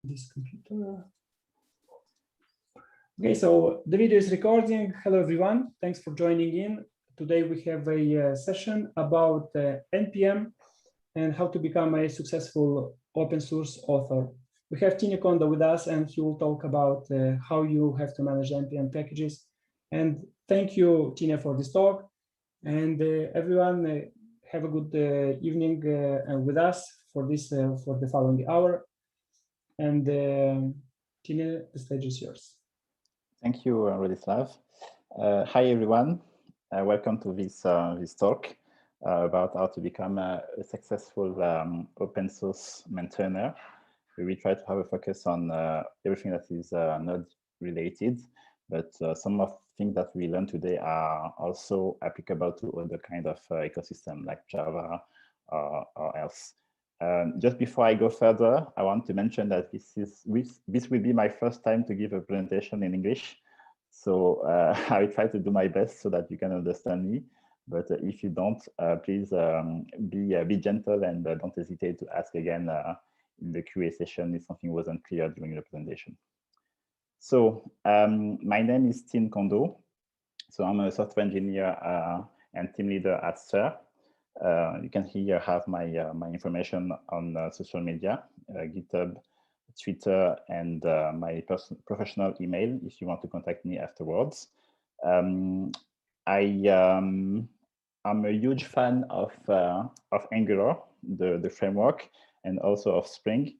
this computer. Okay, so the video is recording. Hello, everyone. Thanks for joining in. Today we have a session about NPM and how to become a successful open source author. We have Tine Kondo with us, and he will talk about how you have to manage NPM packages. And thank you, Tine, for this talk. And everyone, have a good evening with us for this for the following hour. And Tine, the stage is yours. Thank you, Radislav. Hi, everyone. Welcome to this talk about how to become a successful open source maintainer. We will try to have a focus on everything that is node related, but some of the things that we learned today are also applicable to other kind of ecosystem like Java or else. Just before I go further, I want to mention that this will be my first time to give a presentation in English. So I will try to do my best so that you can understand me. But if you don't, please be gentle and don't hesitate to ask again in the QA session if something wasn't clear during the presentation. So my name is Tine Kondo. So I'm a software engineer and team leader at SIR. You can here have my information on social media, GitHub, Twitter, and my professional email if you want to contact me afterwards. I'm a huge fan of Angular, the framework, and also of Spring.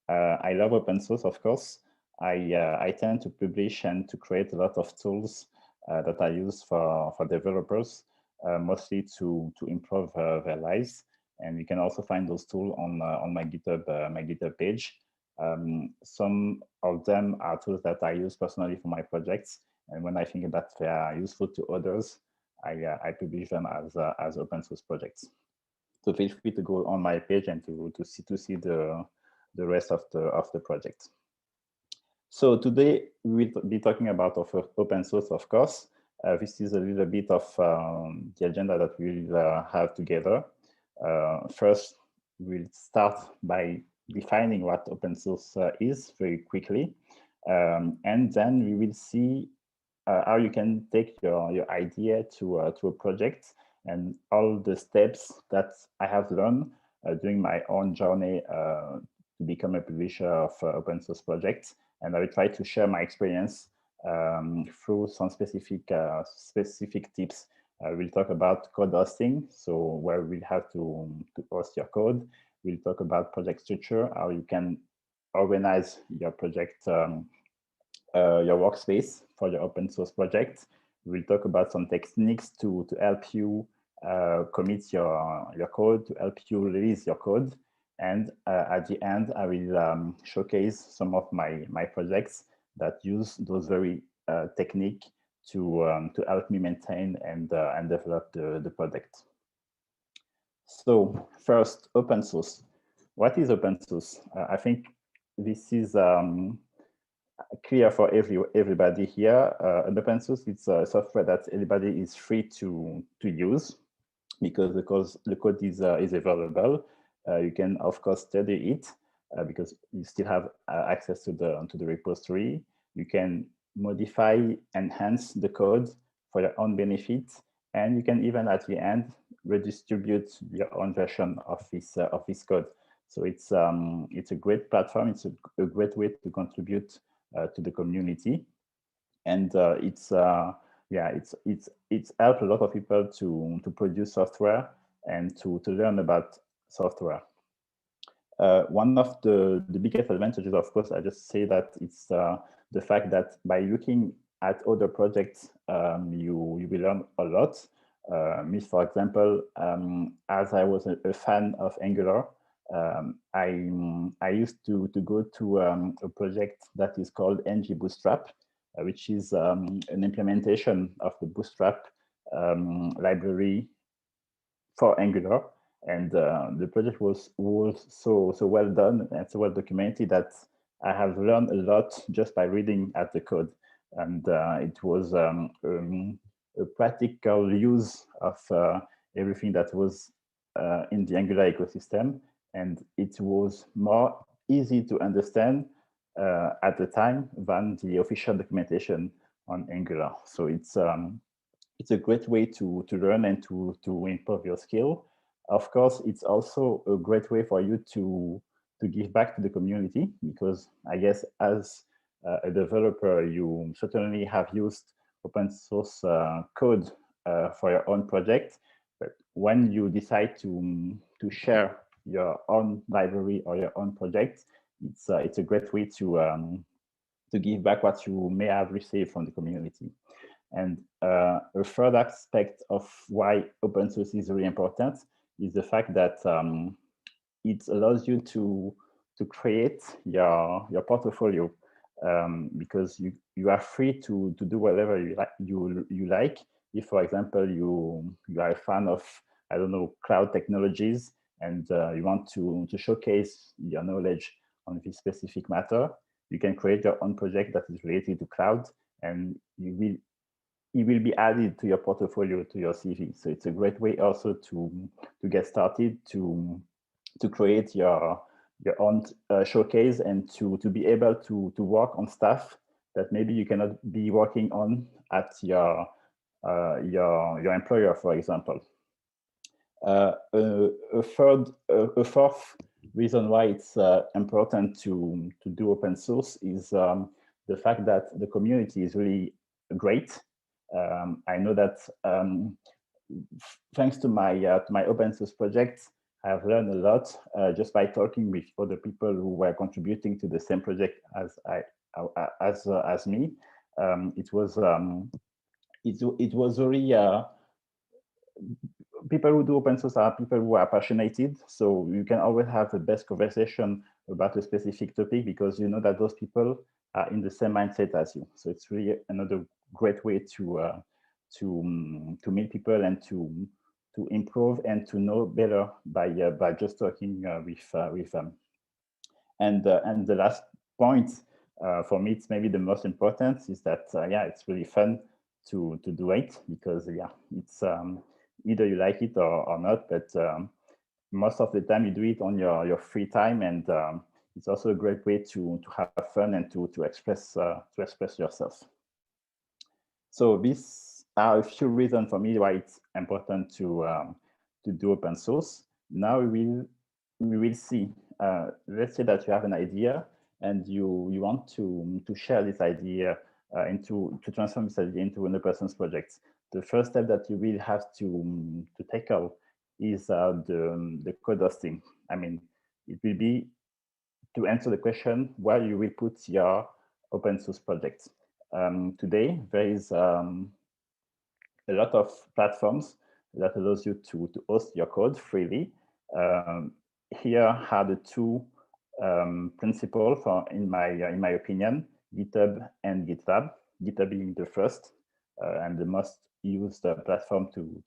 I love open source, of course. I tend to publish and to create a lot of tools that I use for developers. Mostly to improve their lives, and you can also find those tools on my GitHub page. Some of them are tools that I use personally for my projects, and when I think that they are useful to others, I publish them as open source projects. So feel free to go on my page and to see the rest of the project. So today we will be talking about open source, of course. This is a little bit of the agenda that we'll have together. First, we'll start by defining what open source is very quickly. And then we will see how you can take your idea to a project and all the steps that I have learned during my own journey to become a publisher of open source projects. And I will try to share my experience through some specific tips. We'll talk about code hosting, so where we'll have to host your code. We'll talk about project structure, how you can organize your project, your workspace for your open source project. We'll talk about some techniques to help you commit your code, to help you release your code. And at the end, I will showcase some of my projects that use those very technique to help me maintain and develop the project. So first, open source. What is open source? I think this is clear for everybody here. An open source is a software that everybody is free to use because the code is available. You can of course study it because you still have access to the repository. You can modify, enhance the code for your own benefit, and you can even at the end redistribute your own version of this code. So it's a great platform. It's a great way to contribute to the community, and it's helped a lot of people to produce software and to learn about software. One of the biggest advantages, of course, I just say that it's the fact that by looking at other projects, you will learn a lot. Me, for example, as I was a fan of Angular, I used to go to a project that is called ng Bootstrap, which is an implementation of the Bootstrap library for Angular. And the project was so well done and so well documented that I have learned a lot just by reading at the code. And it was a practical use of everything that was in the Angular ecosystem. And it was more easy to understand at the time than the official documentation on Angular. So it's a great way to learn and to improve your skill. Of course, it's also a great way for you to give back to the community, because I guess as a developer, you certainly have used open source code for your own project. But when you decide to share your own library or your own project, it's a great way to give back what you may have received from the community. And a third aspect of why open source is really important is the fact that it allows you to create your portfolio, because you are free to do whatever you like. If, for example, you are a fan of, I don't know, cloud technologies, and you want to showcase your knowledge on this specific matter, you can create your own project that is related to cloud, and it will be added to your portfolio, to your CV. So it's a great way also to get started, to create your own showcase, and to be able to work on stuff that maybe you cannot be working on at your employer, for example. A fourth reason why it's important to do open source is the fact that the community is really great. I know that thanks to my open source projects, I've learned a lot just by talking with other people who were contributing to the same project as me. It was very people who do open source are people who are passionate, so you can always have the best conversation about a specific topic because you know that those people are in the same mindset as you. So it's really another great way to meet people and to improve and to know better by just talking with them. And the last point for me, it's maybe the most important, is that yeah, it's really fun to do it, because yeah, it's either you like it or not, but most of the time you do it on your free time, and it's also a great way to have fun and to express yourself. So these are a few reasons for me why it's important to do open source. Now we will see. Let's say that you have an idea and you want to share this idea to transform this idea into another person's project. The first step that you will have to tackle is the code hosting. I mean, it will be to answer the question where you will put your open source project. Today, there is a lot of platforms that allows you to host your code freely. Here are the two principles, in my opinion: GitHub and GitLab. GitHub being the first and the most used platform to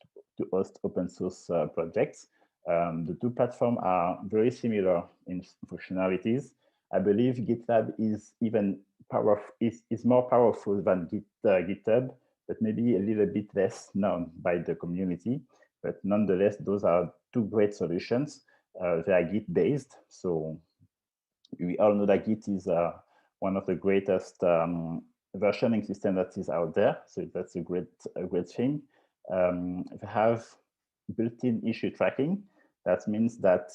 host open source projects. The two platforms are very similar in functionalities. I believe GitLab is even is more powerful than GitHub, but maybe a little bit less known by the community. But nonetheless, those are two great solutions. They are Git based, so we all know that Git is one of the greatest versioning system that is out there. So that's a great thing. They have built-in issue tracking. That means that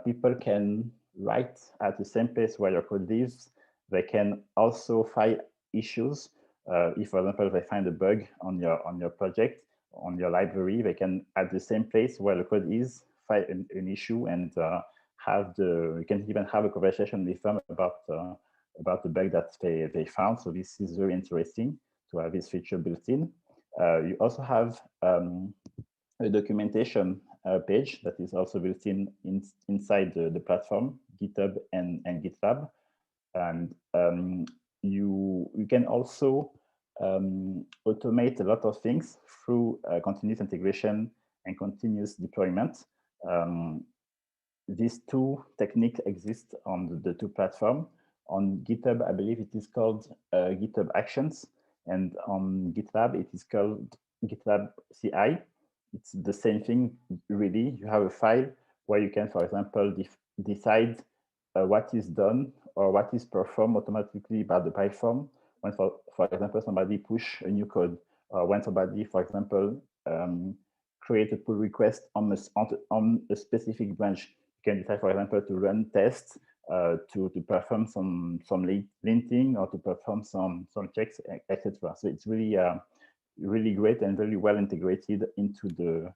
people can write at the same place where your code lives. They can also file issues. If, for example, they find a bug on your project, on your library, they can, at the same place where the code is, file an issue, and you can even have a conversation with them about the bug that they found. So this is very interesting to have this feature built in. You also have a documentation page that is also built inside the platform, GitHub and GitLab. And you can also automate a lot of things through continuous integration and continuous deployment. These two techniques exist on the two platforms. On GitHub, I believe it is called GitHub Actions, and on GitLab, it is called GitLab CI. It's the same thing, really. You have a file where you can, for example, decide what is done or what is performed automatically by the platform when, for example, somebody push a new code, or when somebody, for example, create a pull request on a specific branch. You can decide, for example, to run tests, to perform some linting, or to perform some checks, etc. So it's really really great and very well integrated into the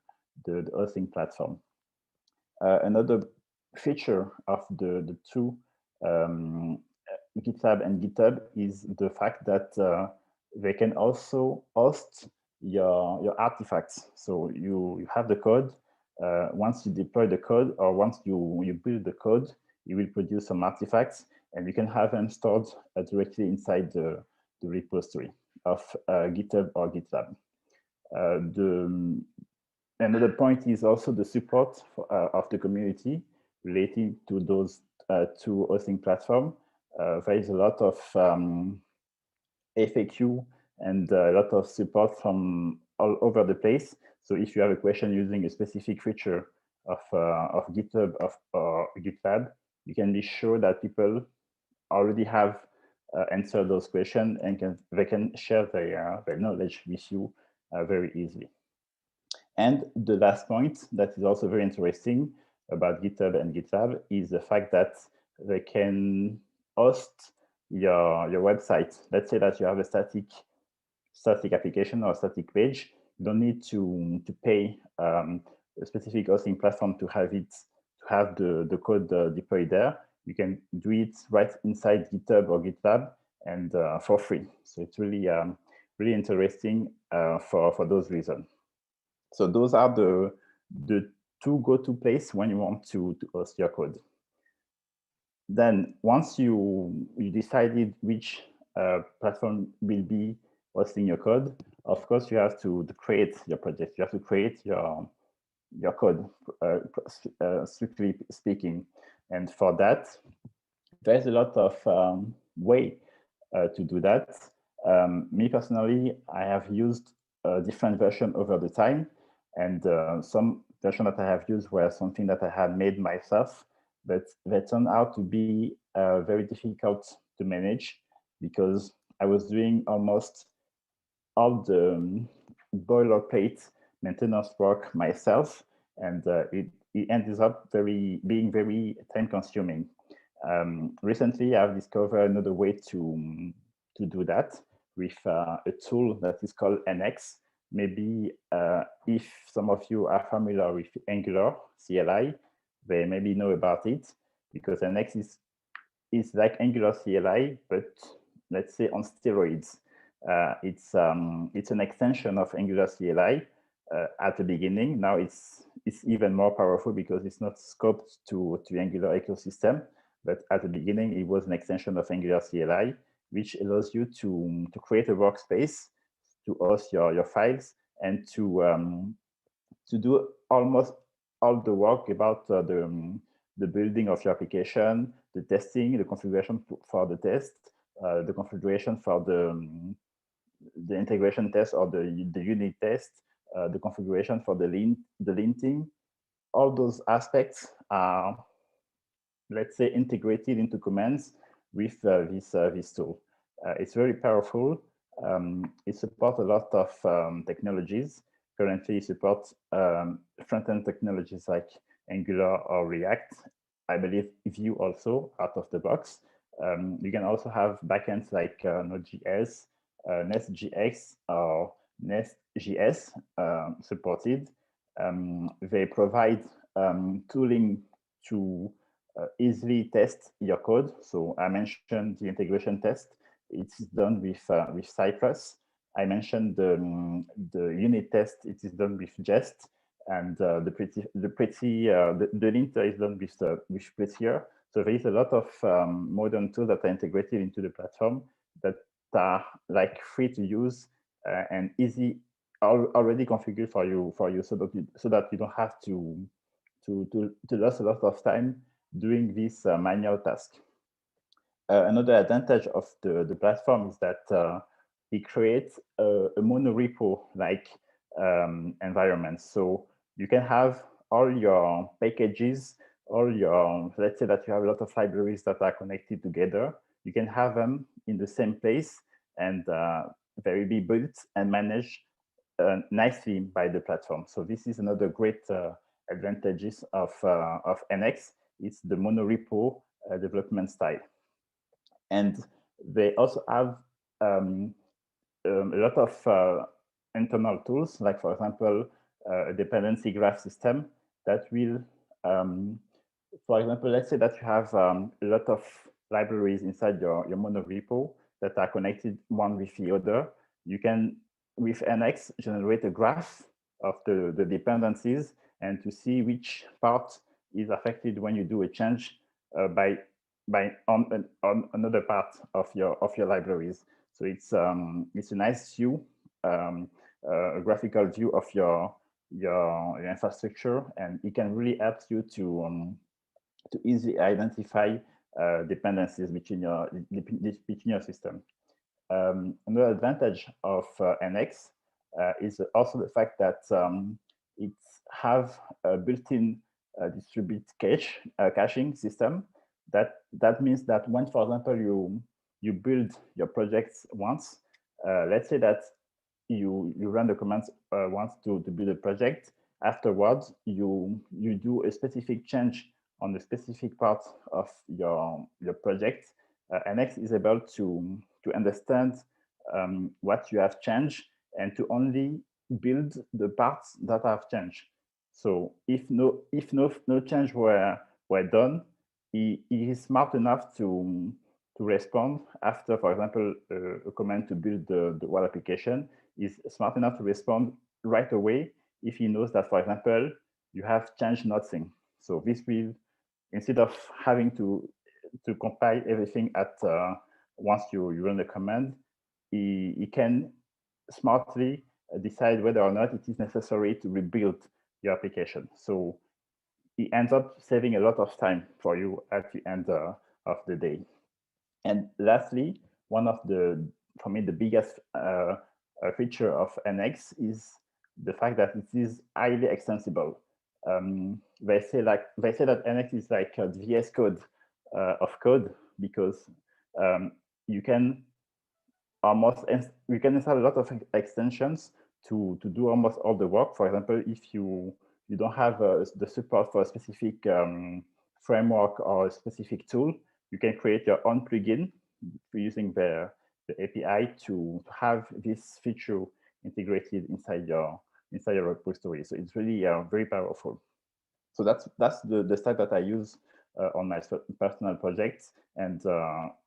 hosting platform. Another feature of the two GitLab and GitHub is the fact that they can also host your artifacts. So you have the code. Once you deploy the code, or once you build the code, you will produce some artifacts, and you can have them stored directly inside the repository of GitHub or GitLab. Another point is also the support of the community related to those two hosting platforms. There is a lot of FAQ and a lot of support from all over the place. So if you have a question using a specific feature of GitHub or GitLab, you can be sure that people already have answered those questions, and they can share their knowledge with you very easily. And the last point that is also very interesting about GitHub and GitLab is the fact that they can host your website. Let's say that you have a static application or a static page. You don't need to pay a specific hosting platform to have the code deployed there. You can do it right inside GitHub or GitLab, and for free. So it's really really interesting for those reasons. So those are the two go-to places when you want to host your code. Then once you decided which platform will be hosting your code, of course you have to create your project. You have to create your code, strictly speaking. And for that, there's a lot of way to do that. Me personally, I have used a different version over the time. And some version that I have used were something that I had made myself, but they turned out to be very difficult to manage, because I was doing almost all the boilerplate maintenance work myself, and it ends up being very time consuming. Recently, I've discovered another way to do that with a tool that is called NX. Maybe if some of you are familiar with Angular CLI, they maybe know about it, because NX is like Angular CLI, but let's say on steroids. It's an extension of Angular CLI at the beginning. Now it's even more powerful because it's not scoped to Angular ecosystem, but at the beginning it was an extension of Angular CLI, which allows you to create a workspace, to host your files, and to do almost all the work about the building of your application, the testing, the configuration for the test, the configuration for the integration test or the unit test, the configuration for the linting. All those aspects are, let's say, integrated into commands with this tool. It's very powerful. It supports a lot of technologies. Currently, it supports front-end technologies like Angular or React. I believe Vue also out of the box. You can also have backends like Node.js, Nest.js, or Nest.js supported. They provide tooling to easily test your code. So I mentioned the integration test. It's done with Cypress. I mentioned the unit test. It is done with Jest, and the linter is done with Prettier. So there is a lot of modern tools that are integrated into the platform that are like free to use and easy, already configured for you, so that you don't have to lose a lot of time doing this manual task. Another advantage of the platform is that it creates a monorepo-like environment. So you can have all your packages all your, let's say that you have a lot of libraries that are connected together. You can have them in the same place, and they will be built and managed nicely by the platform. So this is another great advantages of NX. It's the monorepo development style. And they also have a lot of internal tools, like, for example, a dependency graph system that will, for example, let's say that you have a lot of libraries inside your monorepo that are connected one with the other. You can, with NX, generate a graph of the dependencies and to see which part is affected when you do a change on another part of your libraries. So it's a nice view, a graphical view of your infrastructure, and it can really help you to easily identify dependencies between your system. Another advantage of NX is also the fact that it have a built-in distributed caching system. That means that when, for example, you build your projects once, let's say that you run the commands once to build a project. Afterwards, you do a specific change on the specific part of your project. NX is able to understand what you have changed and to only build the parts that have changed. So if no change were done, he is smart enough to respond after, for example, a command to build the web application is smart enough to respond right away if he knows that, for example, you have changed nothing. So this will, instead of having to compile everything at once you run the command, he can smartly decide whether or not it is necessary to rebuild your application. So it ends up saving a lot of time for you at the end of the day. And lastly, one of for me, the biggest feature of NX is the fact that it is highly extensible. They say that NX is like a VS Code of code, because you can install a lot of extensions to do almost all the work. For example, if you don't have the support for a specific framework or a specific tool, you can create your own plugin using the API to have this feature integrated inside your repository. So it's really very powerful. So that's the stack that I use on my personal projects, and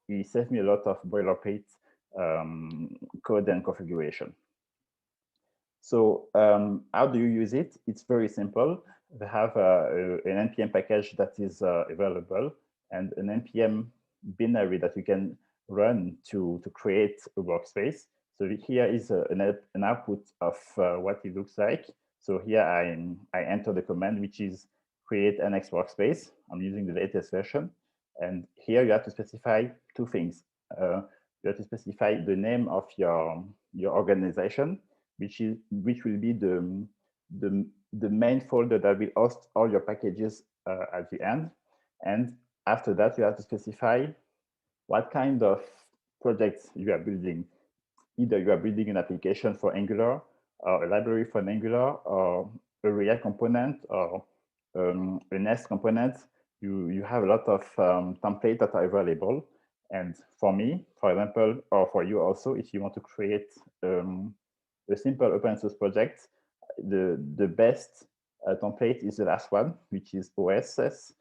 it saved me a lot of boilerplate code and configuration. So how do you use it? It's very simple. They have an npm package that is available, and an npm binary that you can run to create a workspace. So here is an output of what it looks like. So here I enter the command, which is create NX workspace. I'm using the latest version. And here you have to specify two things. You have to specify the name of your organization, which will be the main folder that will host all your packages at the end. And after that, you have to specify what kind of projects you are building. Either you are building an application for Angular, or a library for Angular, or a React component, or a Nest component. You have a lot of templates that are available. And for me, for example, or for you also, if you want to create a simple open source project, the best template is the last one, which is OSS,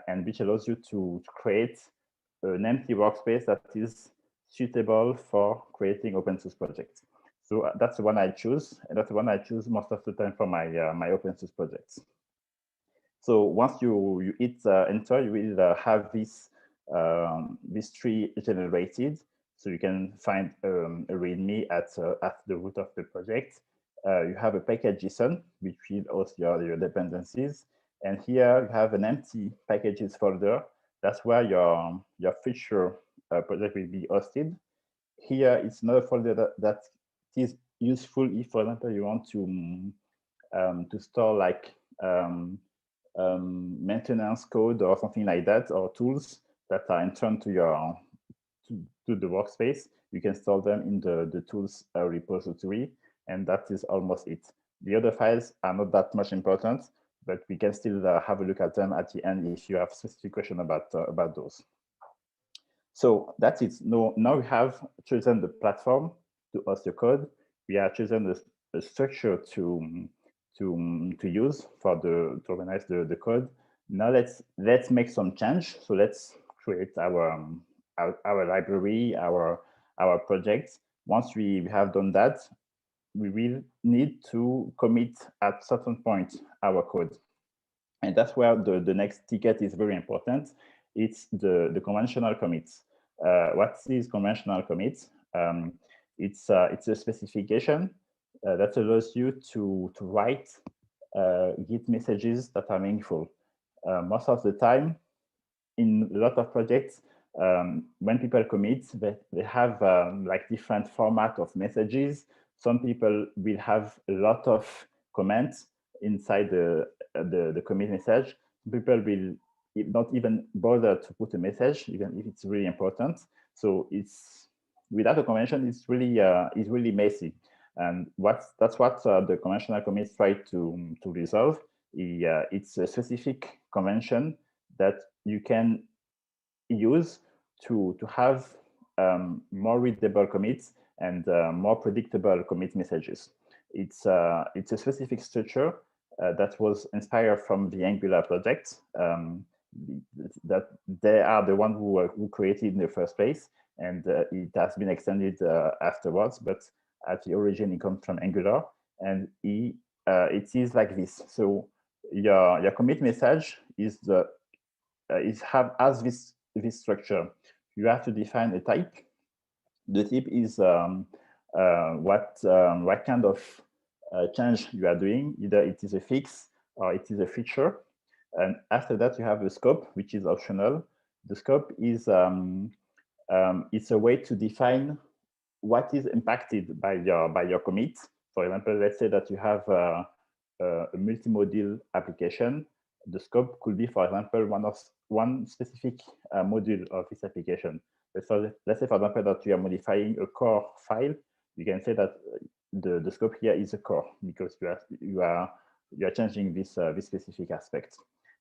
and which allows you to create an empty workspace that is suitable for creating open source projects. So that's the one I choose, and that's the one I choose most of the time for my my open source projects. So once you hit enter, you will have this tree generated. So you can find a README at the root of the project. You have a package.json, which will host your dependencies. And here you have an empty packages folder. That's where your feature project will be hosted. Here it's another folder that is useful if, for example, you want to store like maintenance code or something like that, or tools that are interned to your to the workspace, you can store them in the tools repository, and that is almost it. The other files are not that much important, but we can still have a look at them at the end if you have specific question about those. So that's it. Now we have chosen the platform to host your code. We have chosen the structure to use for to organize the code. Now let's make some change. So let's create our library, our project. Once we have done that, we will need to commit at certain point our code. And that's where the next ticket is very important. It's the conventional commits. What is conventional commits? It's a specification that allows you to write Git messages that are meaningful. Most of the time, in a lot of projects, when people commit, they have like different format of messages. Some people will have a lot of comments inside the commit message. People will not even bother to put a message, even if it's really important. So it's without a convention, it's really messy. And that's what the conventional commits try to resolve. It's a specific convention that you can use to have more readable commits and more predictable commit messages. It's a specific structure that was inspired from the Angular project. That they are the one who created in the first place, and it has been extended afterwards. But at the origin, it comes from Angular, and it is like this. So your commit message is has this structure. You have to define a type. The type is what kind of change you are doing. Either it is a fix or it is a feature. And after that, you have the scope, which is optional. The scope is it's a way to define what is impacted by your commit. For example, let's say that you have a multimodal application. The scope could be, for example, one specific module of this application. Let's say, for example, that you are modifying a core file. You can say that the scope here is a core because you are changing this specific aspect.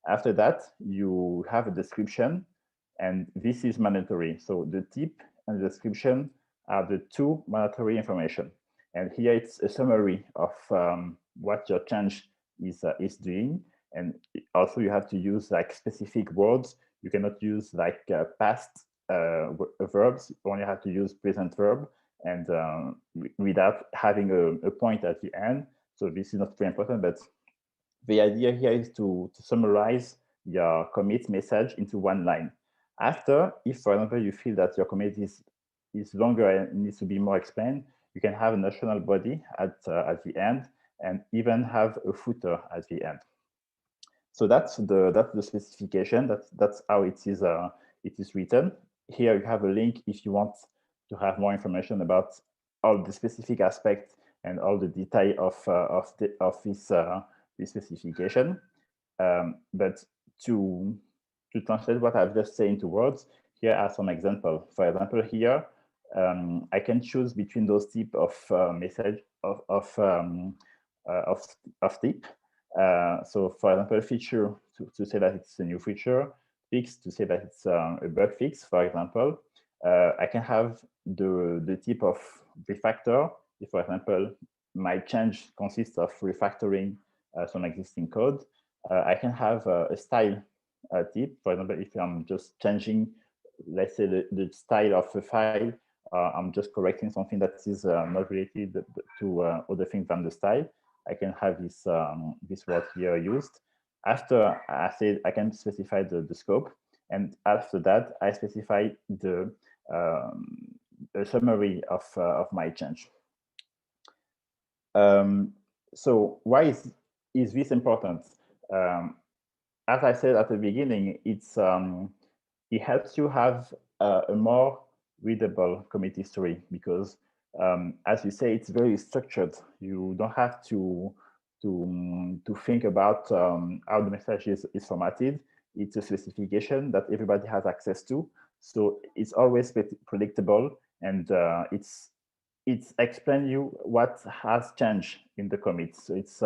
After that, you have a description, and this is mandatory. So the type and the description are the two mandatory information. And here it's a summary of what your change is doing. And also you have to use like specific words. You cannot use like past verbs. You only have to use present verb, and without having a point at the end. So this is not very important, but the idea here is to summarize your commit message into one line. After, if for example you feel that your commit is longer and needs to be more explained, you can have an optional body at the end, and even have a footer at the end. So that's the specification. That's how it is written. Here you have a link if you want to have more information about all the specific aspects and all the detail of this specification. But to translate what I've just said into words, here are some examples. For example, here I can choose between those type of message of type. So for example, feature to say that it's a new feature, fix to say that it's a bug fix, for example. I can have the type of refactor. If, for example, my change consists of refactoring some existing code, I can have a style type. For example, if I'm just changing, let's say, the style of a file, I'm just correcting something that is not related to other things than the style, I can have this this word here used. After I said, I can specify the scope, and after that I specify the summary of my change. So why is this important? As I said at the beginning, it helps you have a more readable commit history because, as you say, it's very structured. You don't have to to think about how the message is formatted. It's a specification that everybody has access to, so it's always predictable, and it's explain you what has changed in the commit. So it's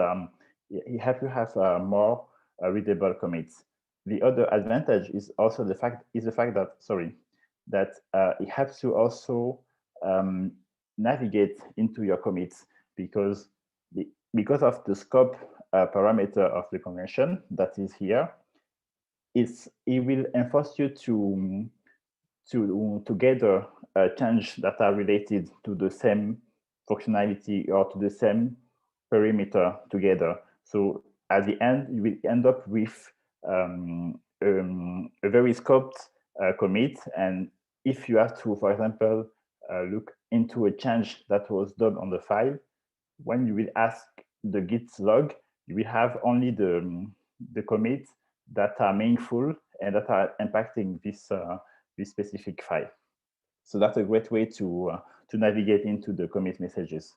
it helps you have more readable commits. The other advantage is also the fact that it helps you also navigate into your commits, because of the scope parameter of the convention that is here. It will enforce you to gather change that are related to the same functionality or to the same perimeter together. So at the end, you will end up with a very scoped commit. And if you have to, for example, look into a change that was done on the file, when you will ask the Git log, you will have only the commits that are meaningful and that are impacting this specific file. So that's a great way to navigate into the commit messages.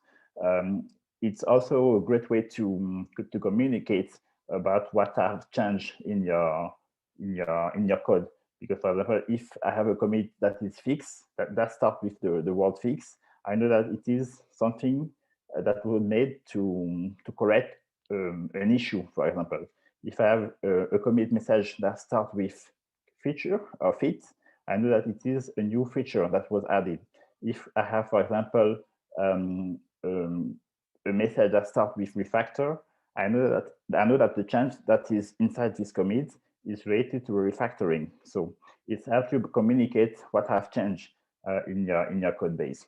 It's also a great way to communicate about what have changed in your code. Because, for example, if I have a commit that is fixed, that starts with the word fix, I know that it is something that was made to correct an issue, for example. If I have a commit message that starts with feature or fit, I know that it is a new feature that was added. If I have, for example, a message that starts with refactor, I know that the change that is inside this commit is related to refactoring. So it helps you communicate what have changed in your code base.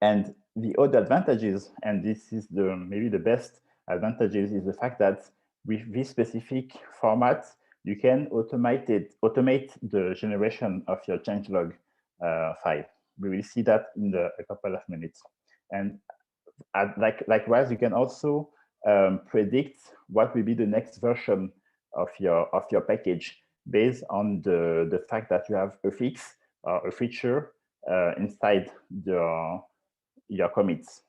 And the other advantages, and this is maybe the best advantages, is the fact that with this specific format, you can automate the generation of your changelog file. We will see that in a couple of minutes. And likewise, you can also predict what will be the next version of your package based on the fact that you have a fix or a feature inside your commits.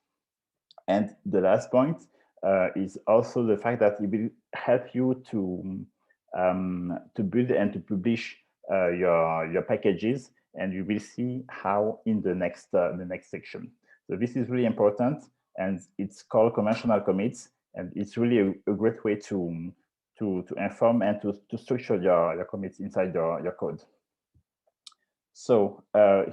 And the last point is also the fact that it will help you to build and to publish your packages, and you will see how in the next section. So this is really important, and it's called conventional commits, and it's really a great way to inform and to structure your commits inside your code. So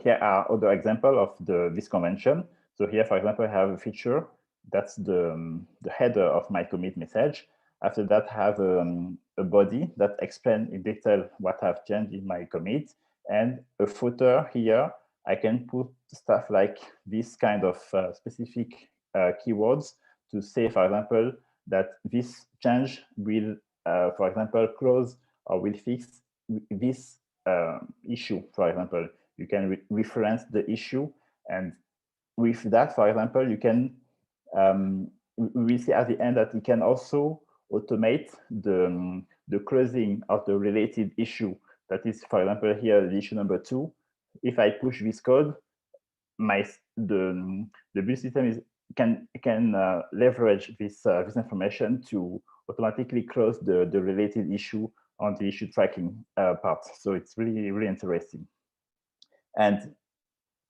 here are other examples of this convention. So here, for example, I have a feature. That's the header of my commit message. After that, I have a body that explains in detail what I've changed in my commit. And a footer here, I can put stuff like this kind of specific keywords to say, for example, that this change will, for example, close or will fix this issue, for example. You can reference the issue, and with that, for example, you can we see at the end that you can also automate the closing of the related issue. That is, for example, here the issue number 2. If I push this code, the build system can leverage this information to automatically close the related issue on the issue tracking part. So it's really interesting. And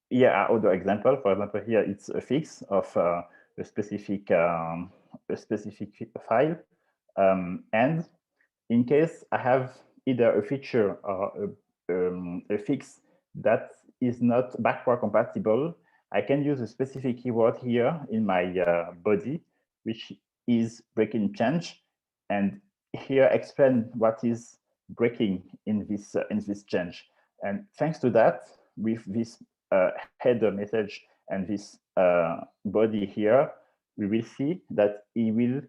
here are other examples. For example, here it's a fix of a specific file. And in case I have either a feature or a fix that is not backward compatible, I can use a specific keyword here in my body, which is breaking change, and here explain what is breaking in this change. And thanks to that, with this header message and this body here, we will see that it will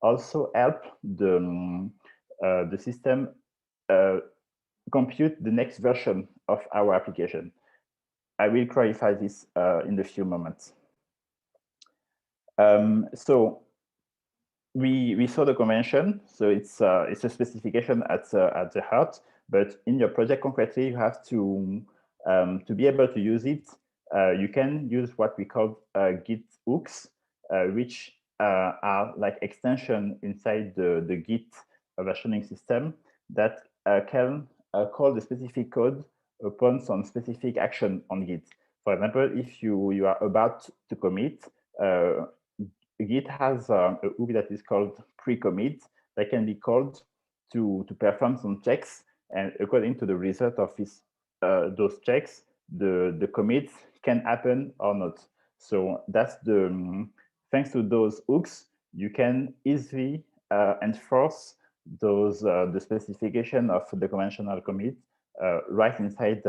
also help the system compute the next version of our application. I will clarify this in a few moments. So we saw the convention. So it's a specification at the heart, but in your project concretely, you have to be able to use it. You can use what we call Git hooks, which are like extension inside the Git versioning system that can call the specific code upon some specific action on Git. For example, if you are about to commit, Git has a hook that is called pre-commit that can be called to perform some checks, and according to the result of those checks, the commit can happen or not. So that's thanks to those hooks, you can easily enforce those the specification of the conventional commit right inside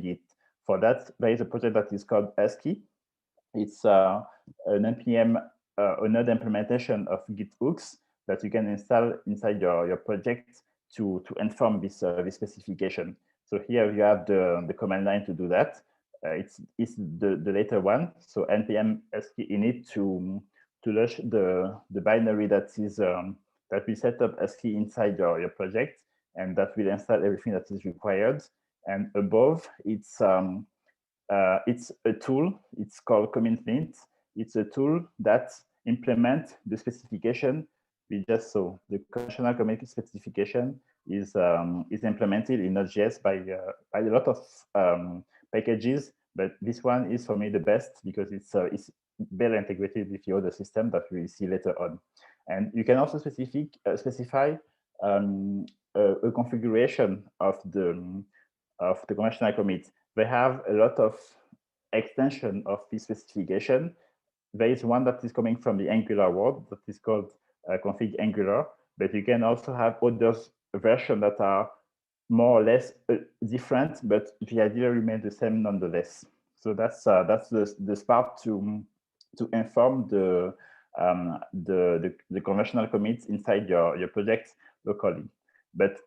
Git. For that, there is a project that is called ASCII. It's an npm another implementation of Git hooks that you can install inside your project to inform this specification. So here you have the command line to do that. It's the later one. So npm ASCII init to launch the binary that is that will set up ASCII inside your project, and that will install everything that is required. And above, it's a tool. It's called CommitLint. It's a tool that implements the specification we just saw. The conventional commit specification is implemented in Node.js by a lot of packages, but this one is for me the best because it's better integrated with the other system that we will see later on. And you can also specify a configuration of the conventional commit. They have a lot of extension of this specification. There is one that is coming from the Angular world that is called config Angular, but you can also have other versions that are more or less different, but the idea remains the same nonetheless. So that's the part to inform the conventional commits inside your project locally. But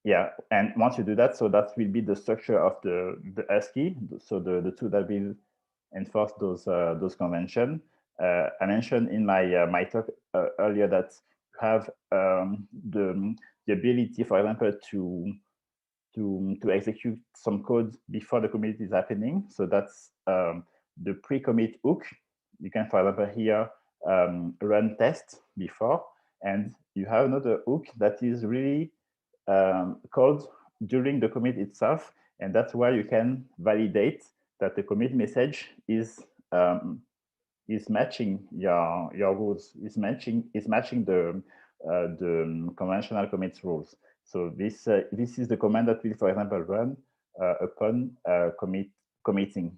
yeah, and once you do that, so that will be the structure of the ASCII. So the tool that will enforce those conventions. I mentioned in my talk earlier that you have the ability, for example, to execute some code before the commit is happening. So that's the pre-commit hook. You can, for example, here run test before, and you have another hook that is really called during the commit itself, and that's where you can validate that the commit message is matching your rules, is matching the conventional commit rules. So this is the command that will, for example, run upon committing.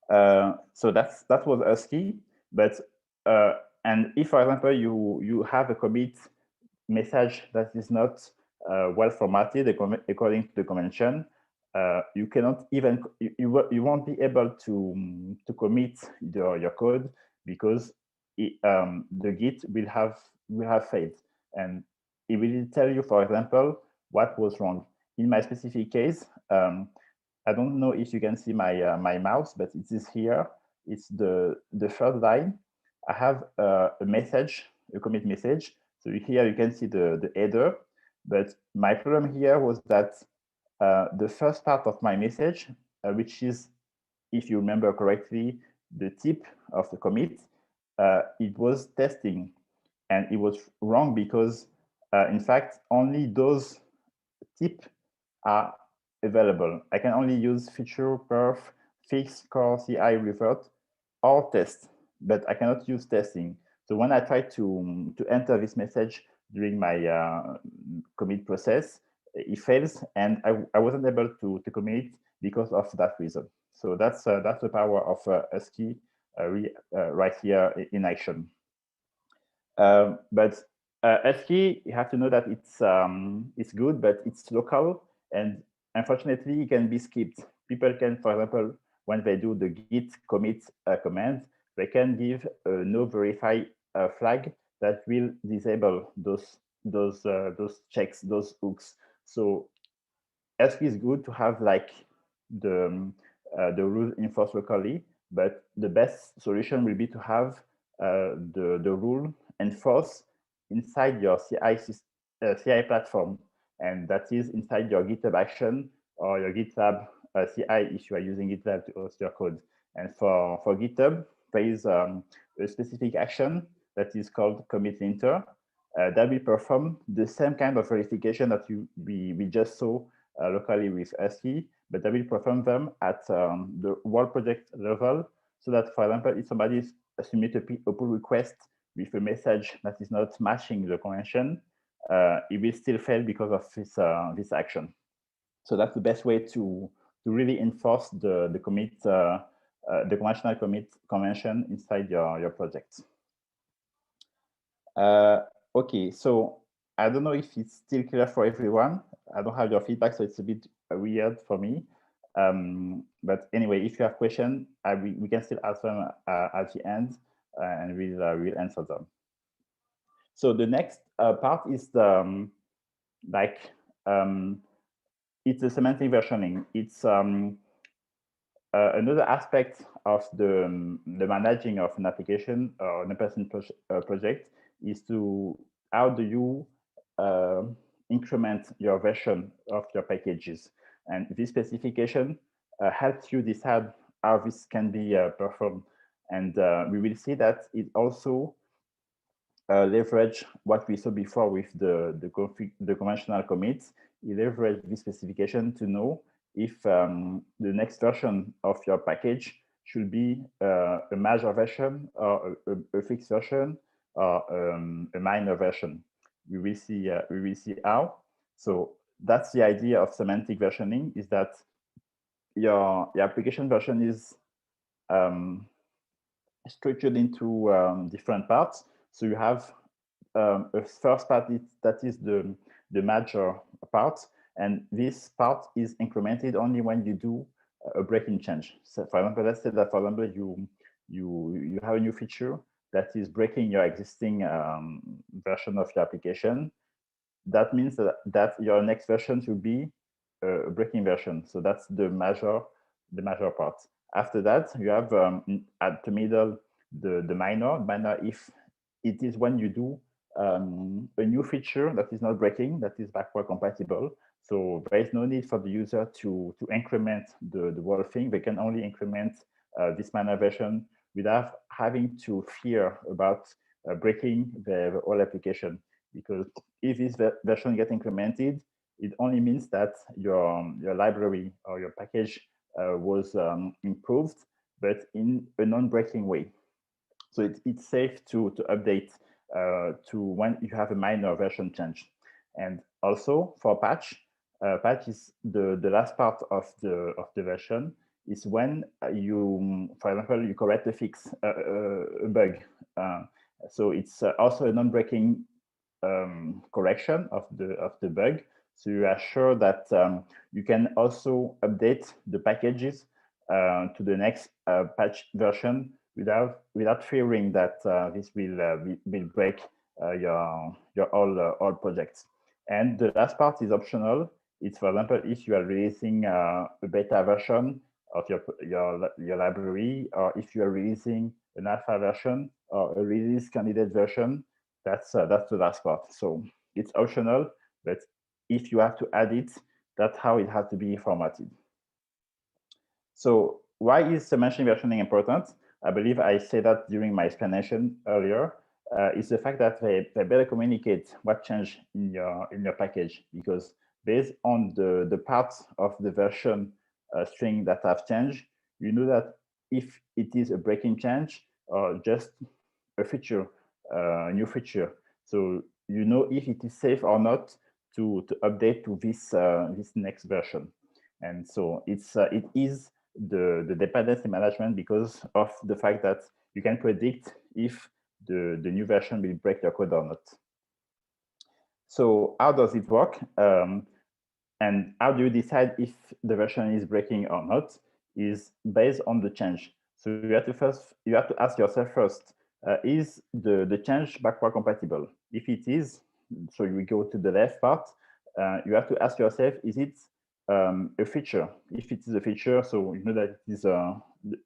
So that was ASCII, but and if, for example, you have a commit message that is not well formatted according to the convention, you cannot even you won't be able to commit your code because the Git will have failed, and it will tell you, for example, what was wrong. In my specific case, I don't know if you can see my mouse, but it is here. It's the third line. I have a message, a commit message. So here you can see the header, but my problem here was that the first part of my message, which is, if you remember correctly, the tip of the commit, it was testing, and it was wrong because, in fact, only those tips are available. I can only use feature, perf, fix, core, CI, revert, or test, but I cannot use testing. So when I try to enter this message during my commit process, it fails, and I wasn't able to commit because of that reason. So that's the power of ASCII right here in action. But ASCII, you have to know that it's good, but it's local, and unfortunately, it can be skipped. People can, for example, when they do the git commit command, they can give a no verify flag that will disable those checks, those hooks. So ASCII is good to have like the rule enforced locally, but the best solution will be to have the rule enforced inside your CI platform, and that is inside your GitHub action or your GitLab CI if you are using GitLab to host your code. And for GitHub, there is a specific action that is called commit linter that will perform the same kind of verification that we just saw locally with ASCII, but that will perform them at the whole project level, so that, for example, if somebody submits a pull request with a message that is not matching the convention, it will still fail because of this action. So that's the best way to really enforce the commit, the conventional commit convention inside your project. Okay, so I don't know if it's still clear for everyone. I don't have your feedback, so it's a bit weird for me. But anyway, if you have questions, we can still ask them at the end, and we'll answer them. So the next part is the it's a semantic versioning. It's another aspect of the managing of an application or an open project is how do you increment your version of your packages, and this specification helps you decide how this can be performed, and we will see that it also leverage what we saw before with the conventional commits. You leverage this specification to know if the next version of your package should be a major version or a fixed version or a minor version. We will see how. So that's the idea of semantic versioning, is that your application version is structured into different parts. So you have a first part that is the major part, and this part is incremented only when you do a breaking change. So for example, let's say that, for example, you have a new feature that is breaking your existing version of your application. That means that your next version should be a breaking version. So that's the major part. After that, you have at the middle the minor. Minor if it is when you do a new feature that is not breaking, that is backward compatible. So there is no need for the user to increment the whole thing. They can only increment this minor version without having to fear about breaking the whole application. Because if this version gets incremented, it only means that your library or your package was improved, but in a non-breaking way. So it's safe to update to when you have a minor version change. And also for patch is the last part of the version, is when you, for example, you correct a fix, a bug. So it's also a non-breaking correction of the bug. So you are sure that you can also update the packages to the next patch version without fearing that this will break your all projects. And the last part is optional. It's, for example, if you are releasing a beta version of your library, or if you are releasing an alpha version or a release candidate version, that's the last part. So it's optional, but if you have to add it, that's how it has to be formatted. So why is semantic versioning important? I believe I said that during my explanation earlier. Is the fact that they better communicate what changed in your package, because based on the parts of the version string that have changed, you know that if it is a breaking change or just a feature, a new feature. So you know if it is safe or not to update to this next version. And so it is the dependency management, because of the fact that you can predict if the new version will break your code or not. So how does it work? And how do you decide if the version is breaking or not? Is based on the change. So you have to ask yourself first, is the change backward compatible? If it is, so you go to the left part, you have to ask yourself, is it a feature? If it is a feature, so you know that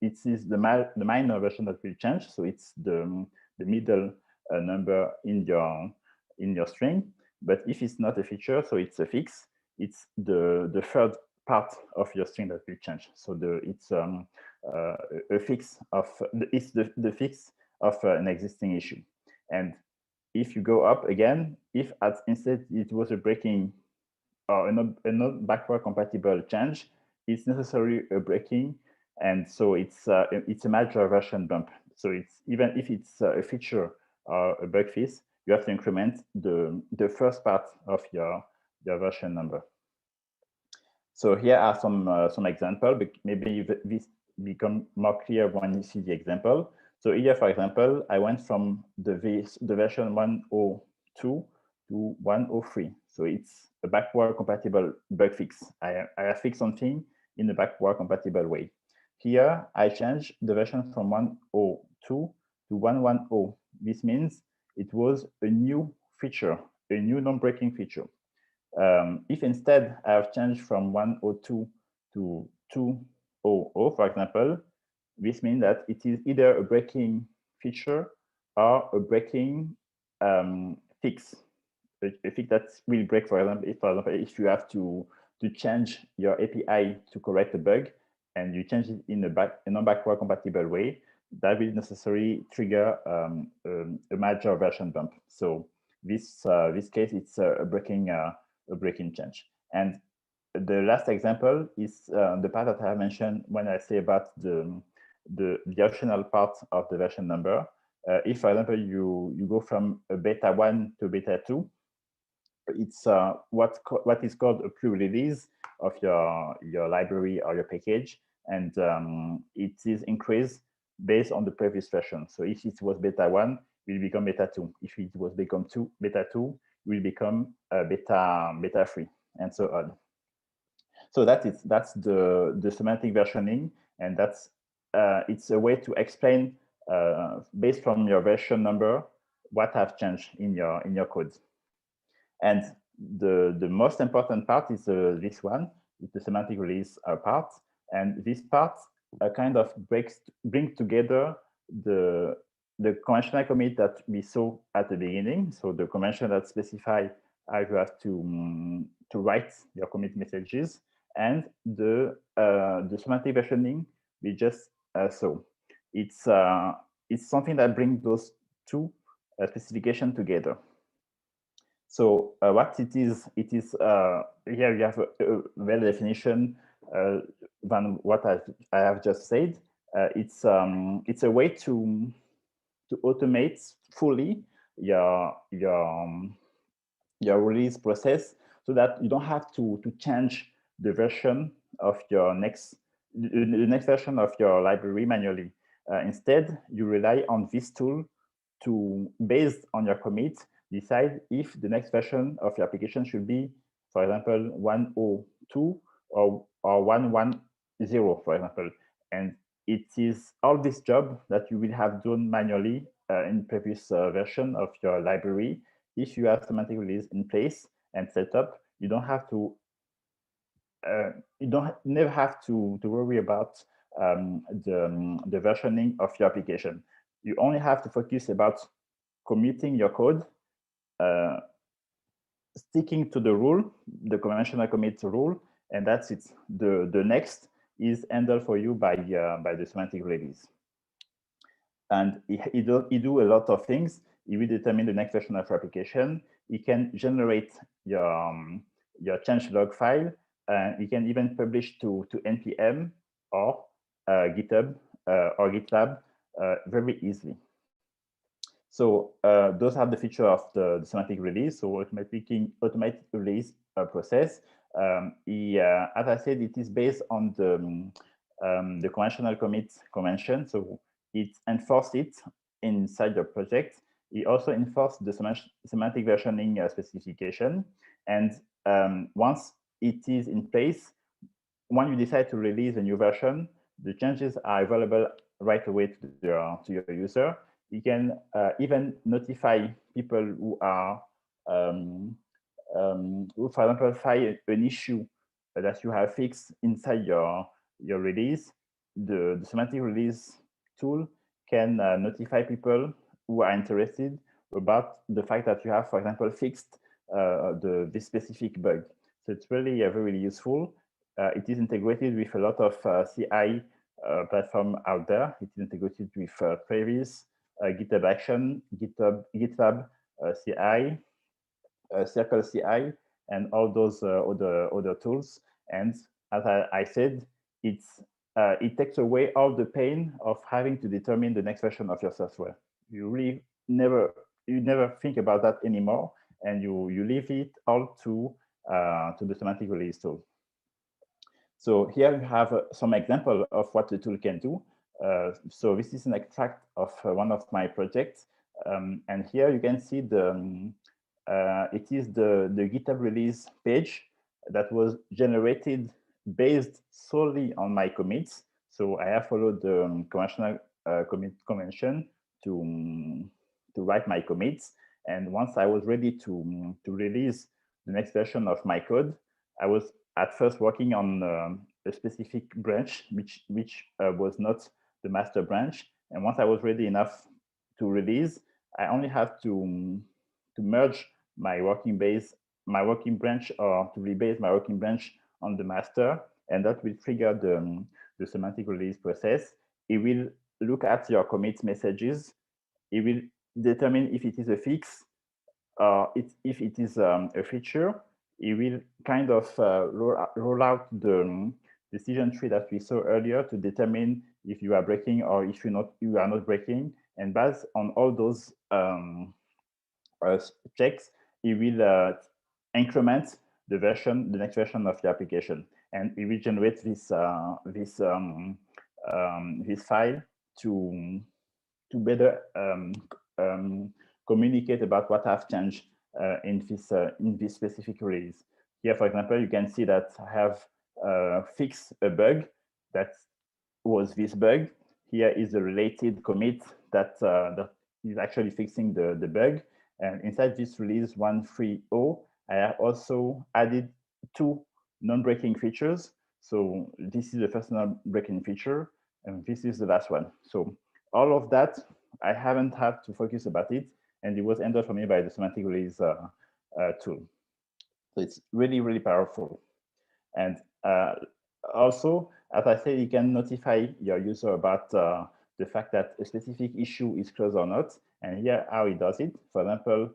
it is the minor version that will change. So it's the middle number in your string. But if it's not a feature, so it's a fix, it's the third part of your string that will change. So it's a fix of it's the fix of an existing issue. And if you go up again, if instead it was a breaking or a not backward compatible change, it's necessarily a breaking, and so it's a major version bump. So it's even if it's a feature or a bug fix, you have to increment the first part of your version number. So here are some examples, but maybe this become more clear when you see the example. So here, for example, I went from the version 102 to 103. So it's a backward compatible bug fix. I have fixed something in a backward compatible way. Here, I changed the version from 102 to 110. This means it was a new feature, a new non-breaking feature. If instead I have changed from 102 to 200, for example, this means that it is either a breaking feature or a breaking fix. A fix that will break, for example, if you have to change your API to correct a bug and you change it in a non-backward compatible way, that will necessarily trigger a major version bump. So this case, it's a breaking change. And the last example is the part that I mentioned when I say about the optional part of the version number. If, for example, you go from a beta 1 to beta 2, it's what is called a pre-release of your library or your package, and it is increased based on the previous version. So if it was beta 1, it will become beta 2. If it was beta 2, it will become beta 3, and so on. So that's the semantic versioning, and that's it's a way to explain based from your version number what have changed in your code. And the most important part is this one, is the semantic release part. And this part kind of brings together the conventional commit that we saw at the beginning. So the convention that specify how you have to write your commit messages, and the semantic versioning we just saw. It's something that brings those two specifications together. So what it is here you have a well definition than what I have just said. It's a way to automate fully your release process, so that you don't have to change the version of the next version of your library manually. Instead, you rely on this tool to, based on your commit, decide if the next version of your application should be, for example, 102 or 110, for example. And it is all this job that you will have done manually in previous version of your library. If you have semantic release in place and set up, you don't have to never have to worry about the versioning of your application. You only have to focus about committing your code, sticking to the rule, the conventional commit rule, and that's it. The next is handled for you by the semantic release. And it do a lot of things. It will determine the next version of your application. It can generate your changelog file, and it can even publish to npm or GitHub or GitLab very easily. So those are the feature of the semantic release. So automatic release process. As I said, it is based on the conventional commit convention. So it enforces it inside your project. It also enforces the semantic versioning specification. And once it is in place, when you decide to release a new version, the changes are available right away to your user. You can even notify people who are, who, for example, find an issue that you have fixed inside your release. The semantic release tool can notify people who are interested about the fact that you have, for example, fixed this specific bug. So it's really very useful. It is integrated with a lot of CI platform out there. It is integrated with Travis, GitHub Action, GitLab CI, Circle CI, and all those other tools. And as I said, it takes away all the pain of having to determine the next version of your software. You really never think about that anymore, and you leave it all to the semantic release tool. So here you have some example of what the tool can do. So this is an extract of one of my projects, and here you can see it is the GitHub release page that was generated based solely on my commits. So I have followed the conventional commit convention to write my commits. And once I was ready to release the next version of my code, I was at first working on a specific branch, which was not the master branch. And once I was ready enough to release, I only have to merge my working branch, or to rebase my working branch on the master, and that will trigger the semantic release process. It will look at your commit messages. It will determine if it is a fix, if it is a feature. It will kind of roll out the decision tree that we saw earlier to determine if you are breaking or if you are not breaking. And based on all those checks, it will increment the next version of the application, and it will generate this file to better communicate about what have changed in this specific release. Here, for example, you can see that I have fixed a bug that was this bug. Here is a related commit that is actually fixing the bug. And inside this release 1.3.0, I have also added 2 non-breaking features. So this is the first non-breaking feature, and this is the last one. So all of that, I haven't had to focus about it, and it was handled for me by the semantic release tool. So it's really, really powerful. And also, as I said, you can notify your user about the fact that a specific issue is closed or not. And here, how it does it. For example,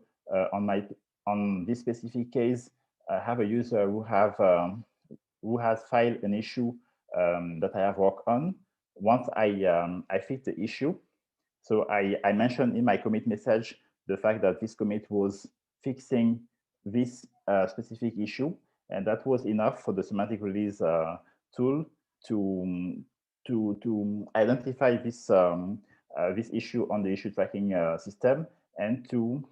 on this specific case, I have a user who has filed an issue that I have worked on. Once I fix the issue, so I mentioned in my commit message the fact that this commit was fixing this specific issue, and that was enough for the semantic release tool to identify this issue on the issue tracking system, and to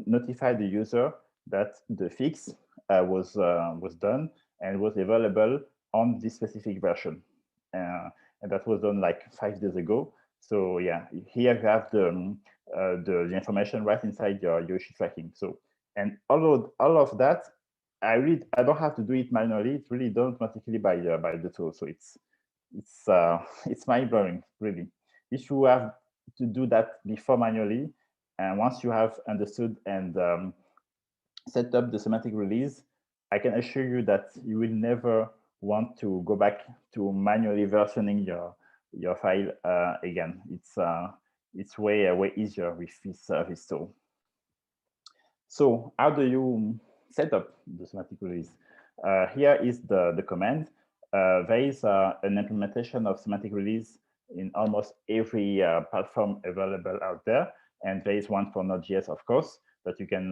notify the user that the fix was done and was available on this specific version. And that was done like 5 days ago. So yeah, here you have the information right inside your issue tracking. So, and all of that, I don't have to do it manually. It's really done automatically by the tool. So it's mind-blowing, really. If you have to do that before manually, and once you have understood and set up the semantic release, I can assure you that you will never want to go back to manually versioning your file again. It's way easier with this tool. So how do you set up the semantic release? Here is the command. There is an implementation of semantic release in almost every platform available out there. And there is one for Node.js, of course, that you can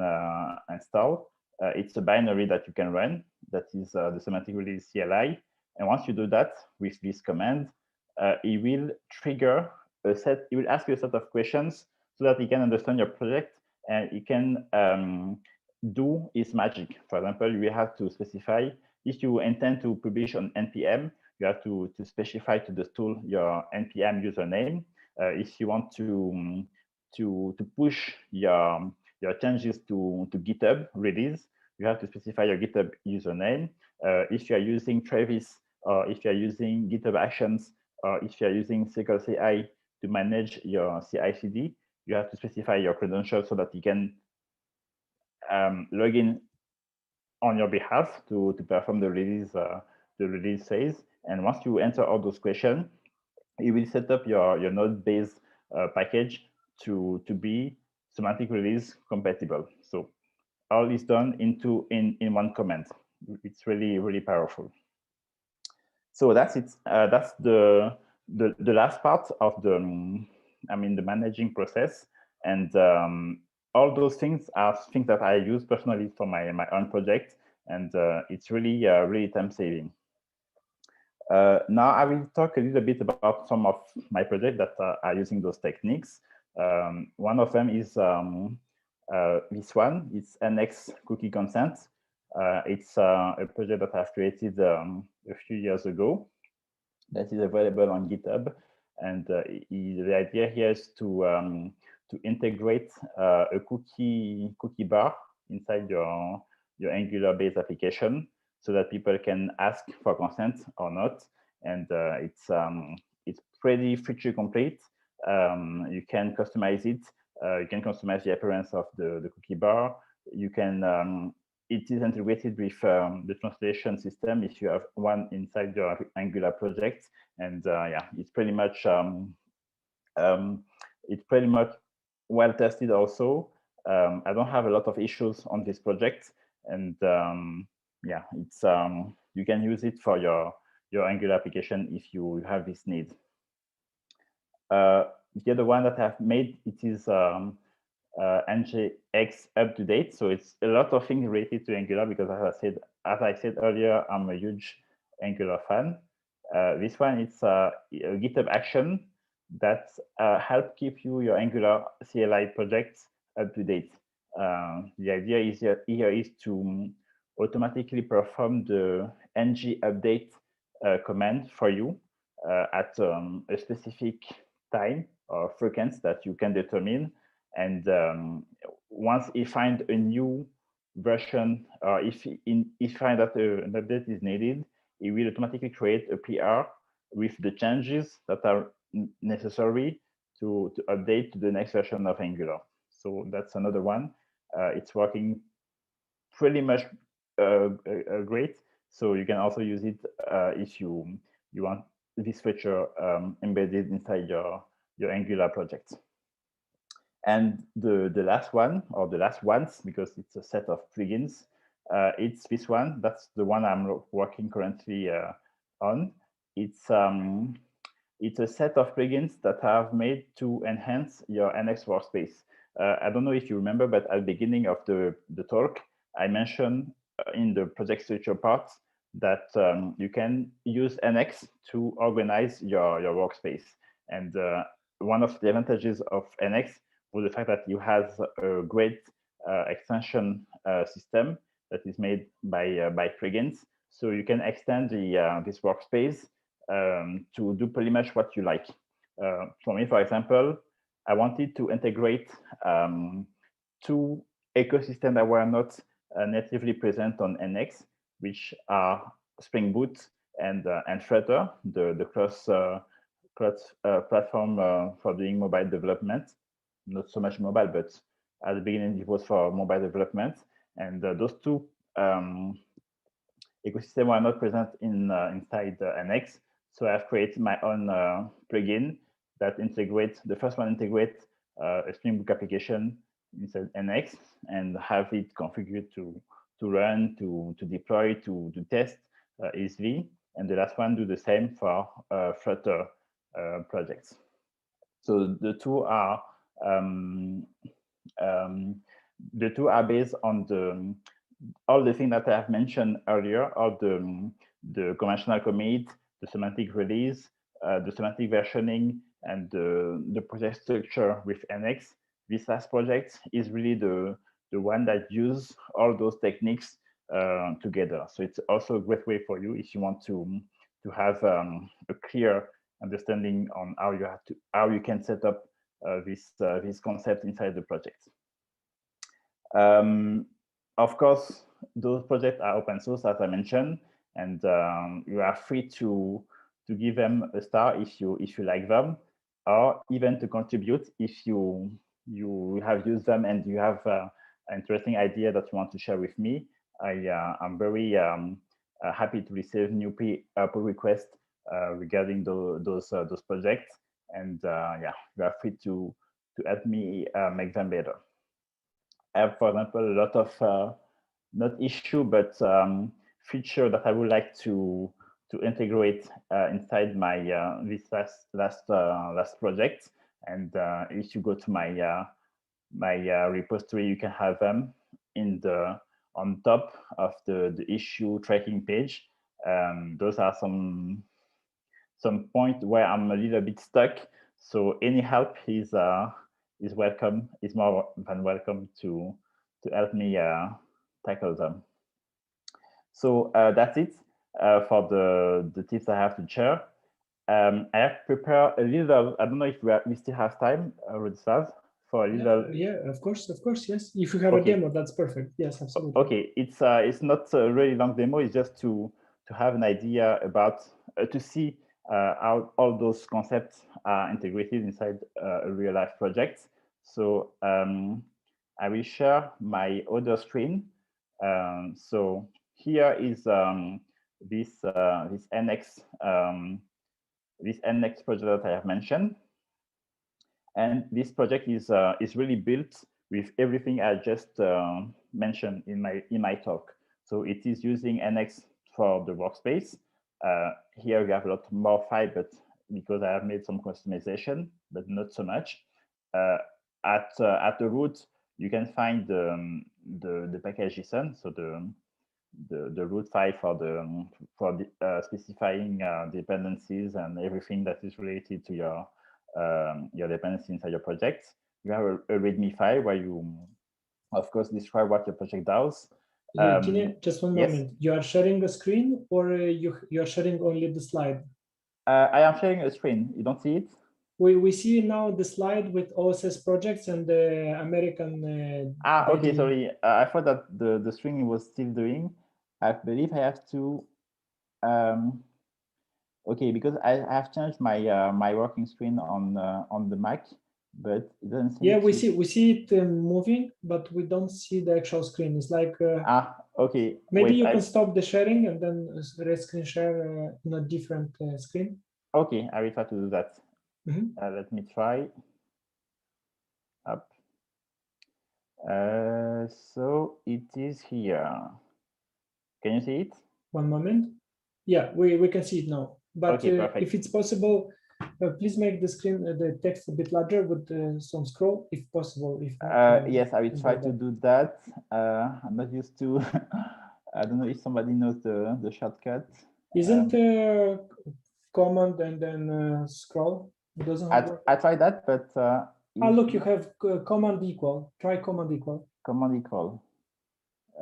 install. It's a binary that you can run. That is the semantic release CLI. And once you do that with this command, it will trigger it will ask you a set of questions so that it can understand your project and it can do its magic. For example, you have to specify if you intend to publish on NPM, you have to specify to the tool your NPM username. If you want to push your changes to GitHub release, you have to specify your GitHub username. If you are using Travis, or if you are using GitHub Actions, or if you are using Circle CI to manage your CI/CD, you have to specify your credentials so that you can log in on your behalf to perform the release phase. And once you answer all those questions, it will set up your node-based package to be semantic release compatible. So all is done in one command. It's really powerful. So that's it. That's the last part of the the managing process, and all those things are things that I use personally for my own project, and it's really time saving. Now I will talk a little bit about some of my projects that are using those techniques. One of them is this one. It's NX cookie consent. It's a project that I've created a few years ago that is available on GitHub. And the idea here is to integrate a cookie bar inside your Angular-based application so that people can ask for consent or not. And it's pretty feature complete. You can customize it. You can customize the appearance of the cookie bar. You can it is integrated with the translation system if you have one inside your Angular project, and yeah, it's pretty much well tested. Also, I don't have a lot of issues on this project, and yeah, it's you can use it for your Angular application if you have this need. The other one that I've made, it is NGX up to date. So it's a lot of things related to Angular because, as I said earlier, I'm a huge Angular fan. This one, it's a GitHub action that help keep your Angular CLI projects up to date. The idea is here is to automatically perform the ng update command for you at a specific time or frequency that you can determine. And once you find a new version, or if you find that an update is needed, it will automatically create a PR with the changes that are necessary to update to the next version of Angular. So that's another one. It's working pretty much great. So you can also use it if you want this feature embedded inside your Angular project. And the last one, or the last ones, because it's a set of plugins, it's this one. That's the one I'm working currently on. It's a set of plugins that I've made to enhance your NX workspace. I don't know if you remember, but at the beginning of the talk, I mentioned in the project structure part that you can use NX to organize your workspace. And one of the advantages of NX was the fact that you have a great extension system that is made by plugins. So you can extend this workspace to do pretty much what you like. For me, for example, I wanted to integrate two ecosystems that were not natively present on NX, which are Spring Boot and Flutter, the cross platform for doing mobile development. Not so much mobile, but at the beginning it was for mobile development. And those two ecosystems were not present inside NX. So I've created my own plugin that integrates, the first one integrates a Spring Boot application inside NX and have it configured to run, to deploy, to test easily. And the last one do the same for Flutter projects. So the two are based on all the things that I have mentioned earlier, all the conventional commit, the semantic release, the semantic versioning, and the project structure with NX. This last project is really the one that use all those techniques together. So it's also a great way for you if you want to have a clear understanding on how you can set up this concept inside the project. Of course, those projects are open source, as I mentioned, and you are free to give them a star if you like them, or even to contribute if you have used them and you have an interesting idea that you want to share with me. I'm very happy to receive new pull requests regarding those projects, and yeah, you are free to help me make them better. I have, for example, a lot of not issue, but feature that I would like to integrate inside my this last project. And if you go to my repository, you can have them in on top of the issue tracking page. Those are some point where I'm a little bit stuck. So any help is welcome. Is more than welcome to help me tackle them. So that's it for the tips I have to share. I have prepared a little. I don't know if we still have time, Rudslav, for a little. Yeah, of course, yes. If you have a demo, that's perfect. Yes, absolutely. Okay, it's not a really long demo. It's just to have an idea about to see how all those concepts are integrated inside a real life project. So I will share my other screen. So here is this NX project that I have mentioned, and this project is really built with everything I just mentioned in my talk. So it is using NX for the workspace. Here we have a lot more files, but because I have made some customization, but not so much. At the root, you can find the package JSON, so the root file for specifying dependencies and everything that is related to your dependency inside your project. You have a README file where you, of course, describe what your project does. Tine, just one moment. You are sharing a screen, or you are sharing only the slide? I am sharing a screen. You don't see it? We see now the slide with OSS Projetcs and the American. Okay, sorry. I thought that the string was still doing. I believe I have to. Okay, because I have changed my my working screen on the Mac, but it doesn't seem. Yeah, we see it moving, but we don't see the actual screen. It's like okay. Maybe you can stop the sharing and then screen share in a different screen. Okay, I will try to do that. Let me try. Up. So it is here. Can you see it? One moment. Yeah, we can see it now. But okay, perfect. If it's possible, please make the screen, the text a bit larger with some scroll, if possible. If not, yes, I will try to do that. I'm not used to. I don't know if somebody knows the shortcut. Isn't command and then scroll? It doesn't work. I tried that, but look, you have command equal. Try command equal. Command equal.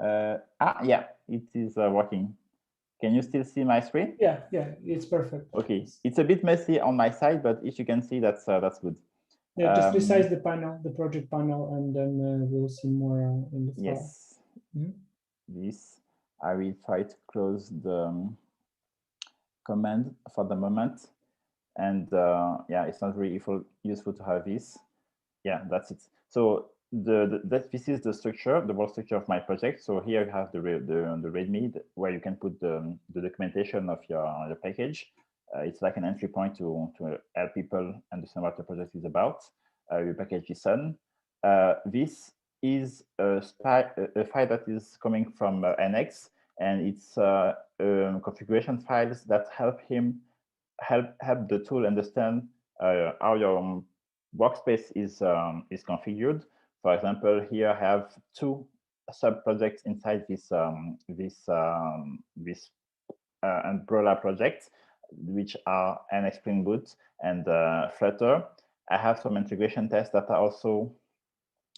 Yeah, it is working. Can you still see my screen? Yeah, it's perfect. Okay, it's a bit messy on my side, but if you can see, that's good. Yeah, just resize the panel, the project panel, and then we'll see more in the file. Yes. This, I will try to close the command for the moment. And yeah, it's not really useful to have this. Yeah, that's it. So this is the structure, the work structure of my project. So here you have the README where you can put the documentation of your package. It's like an entry point to help people understand what the project is about. Your package JSON. This is a file that is coming from NX, and it's configuration files that help the tool understand how your workspace is configured. For example, here I have two sub-projects inside this umbrella project, which are NX Spring Boot and Flutter. I have some integration tests that are also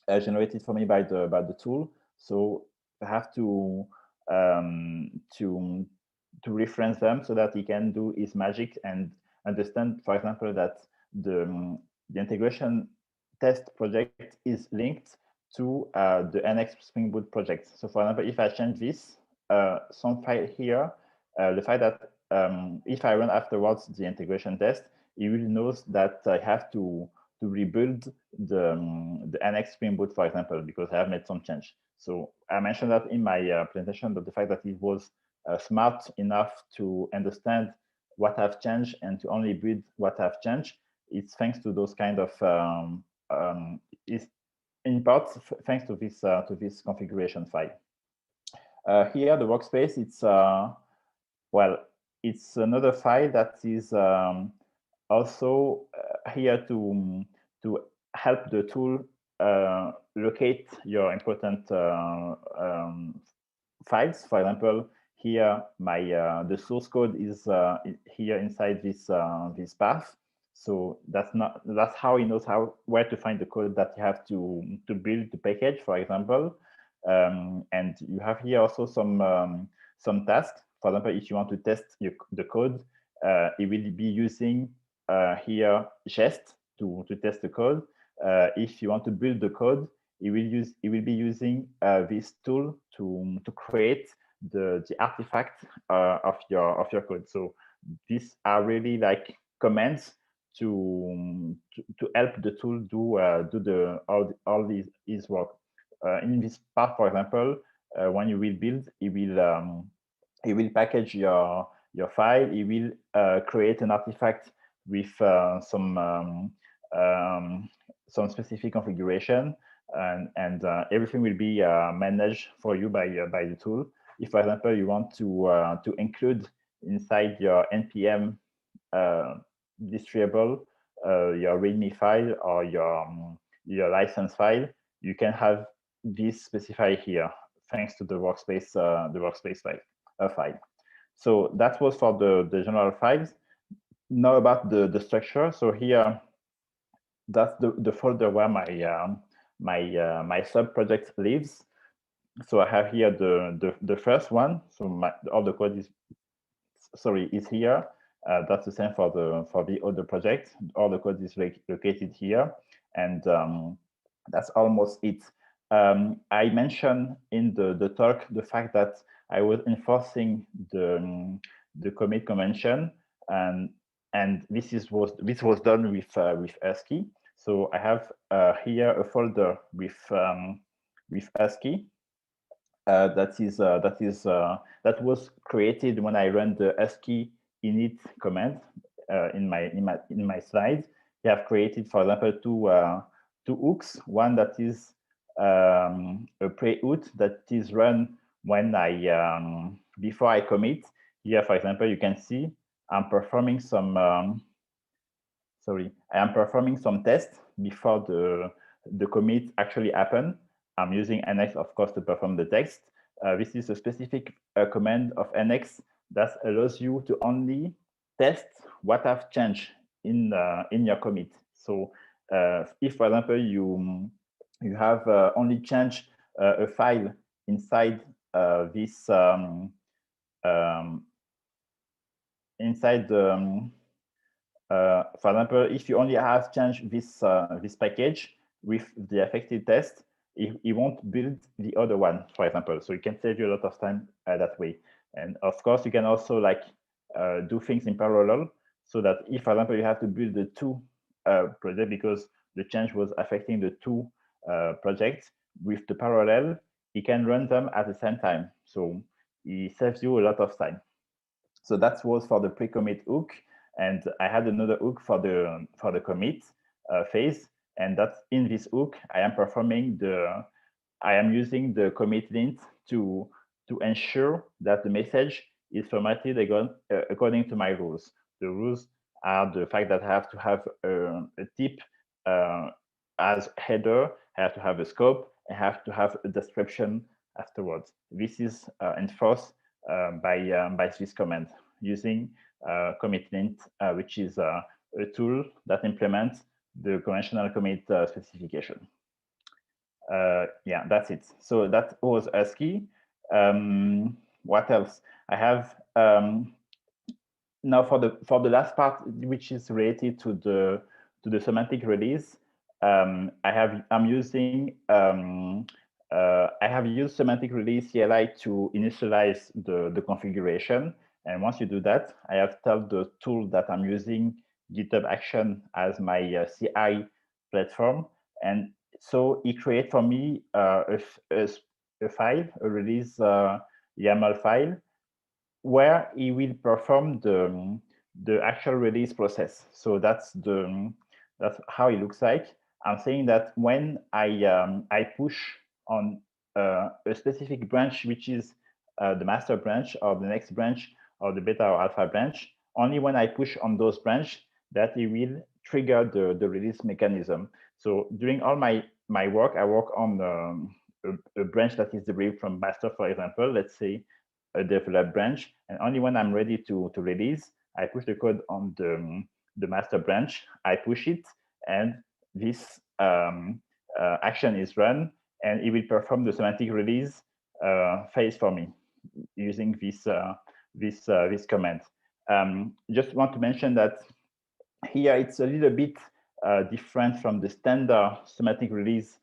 generated for me by the tool. So I have to reference them so that he can do his magic and understand, for example, that the integration test project is linked to the NX Spring Boot project. So for example, if I change this, some file here, the file that if I run afterwards the integration test, it will know that I have to rebuild the NX Spring Boot, for example, because I have made some change. So I mentioned that in my presentation, that the fact that it was smart enough to understand what I've changed and to only build what I've changed, it's thanks to those kind of is in part thanks to this configuration file. Here, the workspace, it's well, it's another file that is also here to help the tool locate your important files. For example, here the source code is here inside this path. So that's how he knows where to find the code that you have to build the package, for example. And you have here also some tasks. For example, if you want to test the code, it will be using here jest to test the code. If you want to build the code, it will be using this tool to create the artifact of your code. So these are really like commands to help the tool do all these work. In this part, for example, when you will build, it will package your file. It will create an artifact with some specific configuration, and everything will be managed for you by the tool. If, for example, you want to include inside your npm distributable your README file or your license file, you can have this specified here thanks to the workspace file. So that was for the general files. Now about the structure. So here, that's the folder where my sub project lives. So I have here the first one. So all the code is here. That's the same for the other project. All the code is located here, and that's almost it. I mentioned in the talk the fact that I was enforcing the commit convention, and this was done with ASCII. So I have here a folder with ASCII that was created when I ran the ASCII init command in my slides. We have created, for example, two hooks. One that is a pre-hook that is run when before I commit. Here, for example, you can see I'm performing some tests before the commit actually happen. I'm using NX, of course, to perform the text. This is a specific command of NX that allows you to only test what have changed in your commit. So if, for example, you have only changed a file inside this for example, if you only have changed this package with the affected test, it won't build the other one, for example. So it can save you a lot of time that way. And of course, you can also like do things in parallel, so that if, for example, you have to build the two projects because the change was affecting the two projects, with the parallel, you can run them at the same time. So it saves you a lot of time. So that was for the pre-commit hook. And I had another hook for the commit phase, and that's in this hook. I am using the commit lint to ensure that the message is formatted according to my rules. The rules are the fact that I have to have a tip as header, I have to have a scope, I have to have a description afterwards. This is enforced by this command using commit lint, which is a tool that implements the conventional commit specification. Yeah, that's it. So that was ASCII. What else? I have now for the last part, which is related to the semantic release. I have used semantic release CLI to initialize the configuration. And once you do that, I have told the tool that I'm using GitHub Action as my CI platform. And so it creates for me a file, a release YAML file, where it will perform the actual release process. So that's how it looks like. I'm saying that when I push on a specific branch, which is the master branch or the next branch or the beta or alpha branch, only when I push on those branch that it will trigger the release mechanism. So during all my work, I work on a branch that is derived from master, for example, let's say a develop branch, and only when I'm ready to release, I push the code on the master branch, I push it, and this action is run, and it will perform the semantic release phase for me using this command. Just want to mention that here it's a little bit different from the standard semantic release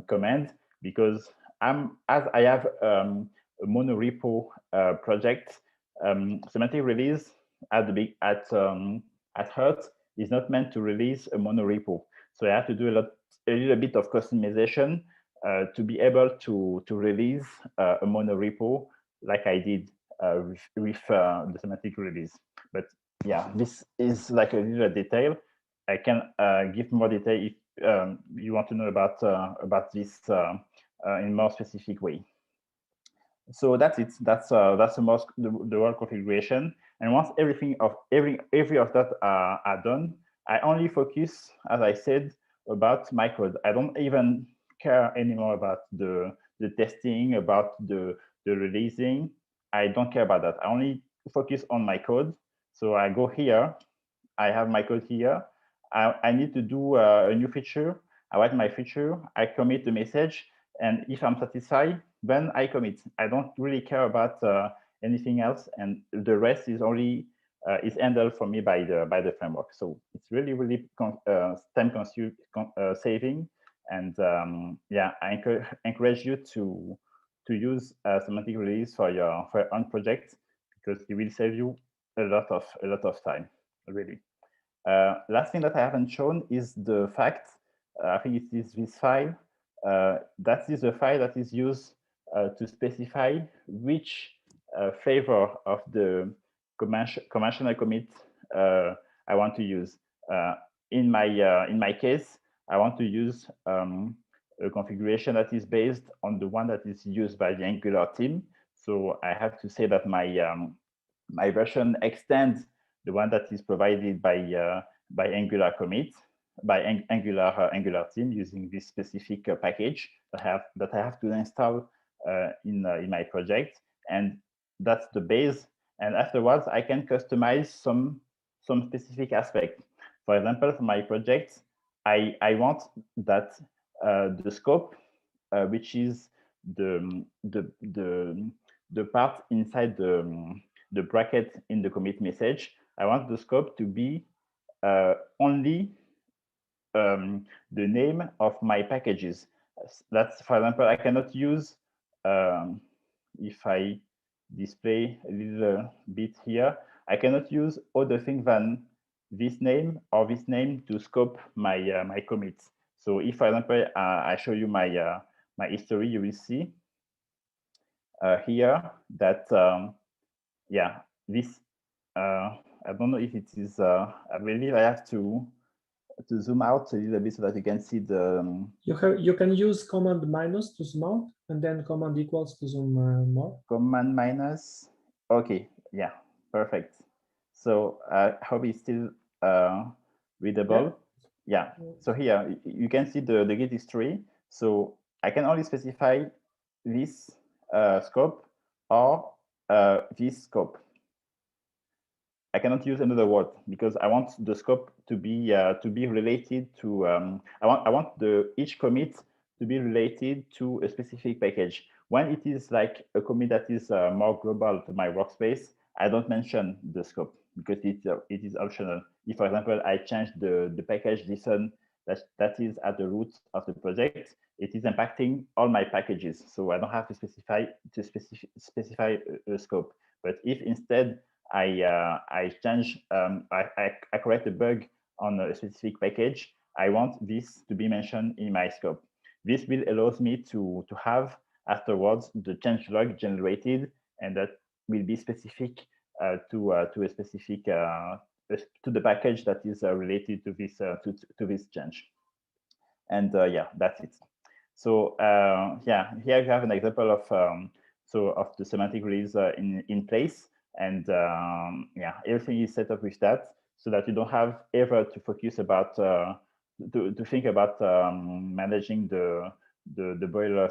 command, because as I have a monorepo project, semantic release at heart is not meant to release a monorepo. So I have to do a little bit of customization to be able to release a monorepo like I did with the semantic release. But yeah, this is like a little detail. I can give more detail if you want to know about this in more specific way. So that's it. That's the whole configuration. And once every of that are done, I only focus, as I said, about my code. I don't even care anymore about the testing, about the releasing. I don't care about that. I only focus on my code. So I go here. I have my code here. I need to do a new feature. I write my feature. I commit the message. And if I'm satisfied, then I commit. I don't really care about anything else, and the rest is only is handled for me by the framework. So it's really time saving, and yeah, I encourage you to use semantic release for your own project, because it will save you a lot of time, really. Last thing that I haven't shown is the fact, I think it is this file. That is a file that is used to specify which flavor of the conventional commit I want to use. In my case, I want to use a configuration that is based on the one that is used by the Angular team. So I have to say that my version extends the one that is provided by Angular commit, by Angular team, using this specific package that I have to install in my project, and that's the base. And afterwards, I can customize some specific aspect. For example, for my project, I want that the scope, which is the part inside the bracket in the commit message, I want the scope to be only the name of my packages. That's, for example, I cannot use, if I display a little bit here, I cannot use other things than this name or this name to scope my my commits. So if, for example, I show you my my history, you will see here that yeah, this I don't know if it is. I believe I have to zoom out a little bit so that you can see the. You can use command minus to zoom out, and then command equals to zoom more. Command minus. Okay, yeah, perfect. So I hope it's still readable. Yeah. So here you can see the git history. So I can only specify this scope or this scope. I cannot use another word because I want the scope to be related to. I want each commit to be related to a specific package. When it is like a commit that is more global to my workspace, I don't mention the scope because it is optional. If, for example, I change the package listen that is at the root of the project, it is impacting all my packages. So I don't have to specify a scope. But if instead I change, I correct a bug on a specific package, I want this to be mentioned in my scope. This will allows me to have afterwards the change log generated, and that will be specific to a specific to the package that is related to this change. And yeah, that's it. So yeah, here you have an example of of the semantic release in place, and yeah, everything is set up with that, so that you don't have ever to focus about to think about managing the boiler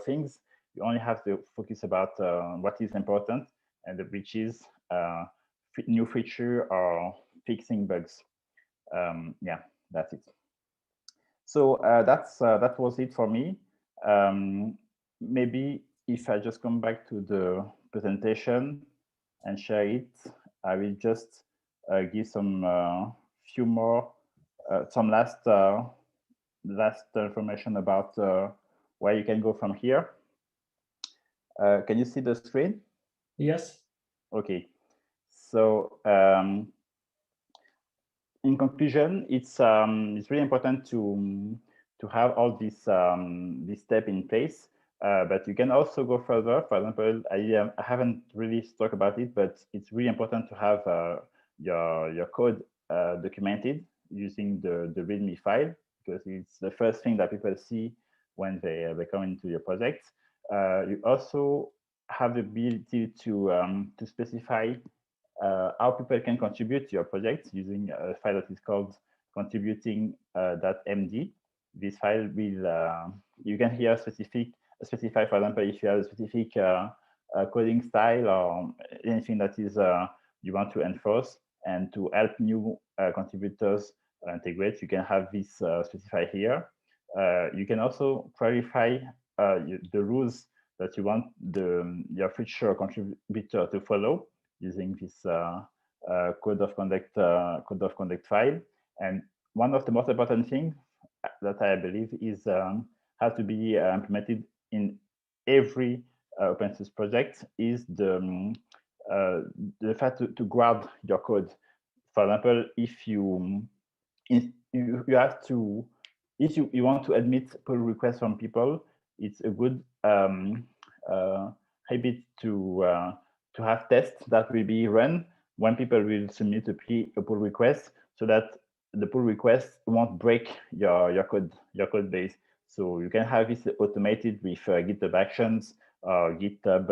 things. You only have to focus about what is important, and which is new feature or fixing bugs. Yeah, that's it. So that was it for me. Maybe if I just come back to the presentation and share it, I will just give some few more, some last information about where you can go from here. Can you see the screen? Yes. Okay. So in conclusion, it's really important to have all this step in place, but you can also go further. For example, I haven't really talked about it, but it's really important to have your code documented using the README file, because it's the first thing that people see when they come into your project. You also have the ability to specify how people can contribute to your project using a file that is called contributing.md. This file will, you can here specify, for example, if you have a specific coding style or anything that is you want to enforce, and to help new contributors integrate, you can have this specified here. You can also clarify the rules that you want your future contributor to follow using this code of conduct file. And one of the most important things that I believe is have to be implemented in every open source project is the fact to grab your code. For example, if you have to, if you want to admit pull requests from people, it's a good habit to have tests that will be run when people will submit a pull request, so that the pull request won't break your code base. So you can have this automated with GitHub Actions or GitHub